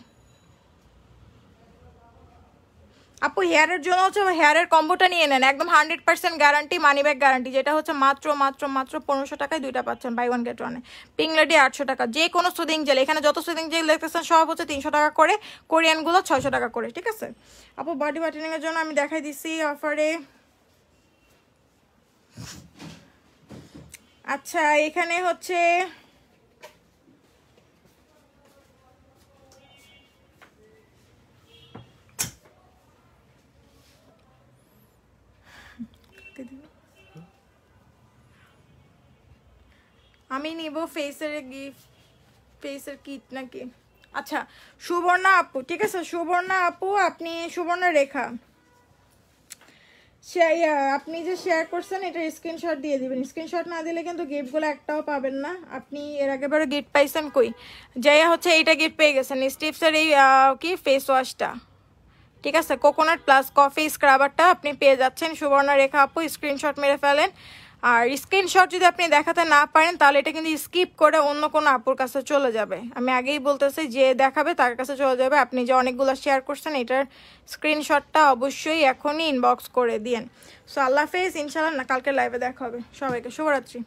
আপু হেয়ারের জন্য হচ্ছে হেয়ারের কম্বোটা নিয়ে নেন, একদম 100% গ্যারান্টি, মানি ব্যাক গ্যারান্টি, যেটা হচ্ছে মাত্র মাত্র মাত্র 1500 টাকায় দুইটা পাচ্ছেন, বাই 1 গেট 1। পিঙ্ক লেডি 800 টাকা। যে কোনো সুদিং জেল, এখানে যত সুদিং জেল দেখতেছেন সব হচ্ছে 300 টাকা করে, কোরিয়ানগুলো 600 টাকা করে। ঠিক আছে আপু, বডি বাটনিং এর জন্য আমি দেখাই দিচ্ছি অফারে। আচ্ছা, এখানে হচ্ছে আমি নিব ফেসের গিফট, ফেসের কিট নাকি। আচ্ছা, সুবর্ণা আপু, ঠিক আছে সুবর্ণা আপু, আপনি সুবর্ণা রেখা, আপনি যে শেয়ার করছেন এটা স্ক্রিনশট দিয়ে দিবেন। স্ক্রিনশট না দিলে কিন্তু গিফটগুলো একটাও পাবেন না। আপনি এর আগেবারে গিফট পাইছেন কই, যাইয়া হচ্ছে এইটা গিফট পেয়ে গেছেন, স্টিপসের এই কি ফেস ওয়াশটা। ঠিক আছে, কোকোনাট প্লাস কফি স্ক্রাবারটা আপনি পেয়ে যাচ্ছেন। সুবর্ণা রেখা আপু, স্ক্রিনশট মেরে ফেলেন। আর স্ক্রিনশট যদি আপনি দেখাতে না পারেন তাহলে এটা কিন্তু স্কিপ করে অন্য কোনো আপুর কাছে চলে যাবে। আমি আগেই বলতেছি, যে দেখাবে তার কাছে চলে যাবে। আপনি যে অনেকগুলো শেয়ার করছেন এটার স্ক্রিনশটটা অবশ্যই এখনই ইনবক্স করে দিন। সো আল্লাহ হাফেজ, ইনশাআল্লাহ কালকে লাইভে দেখা হবে। সবাইকে শুভরাত্রি।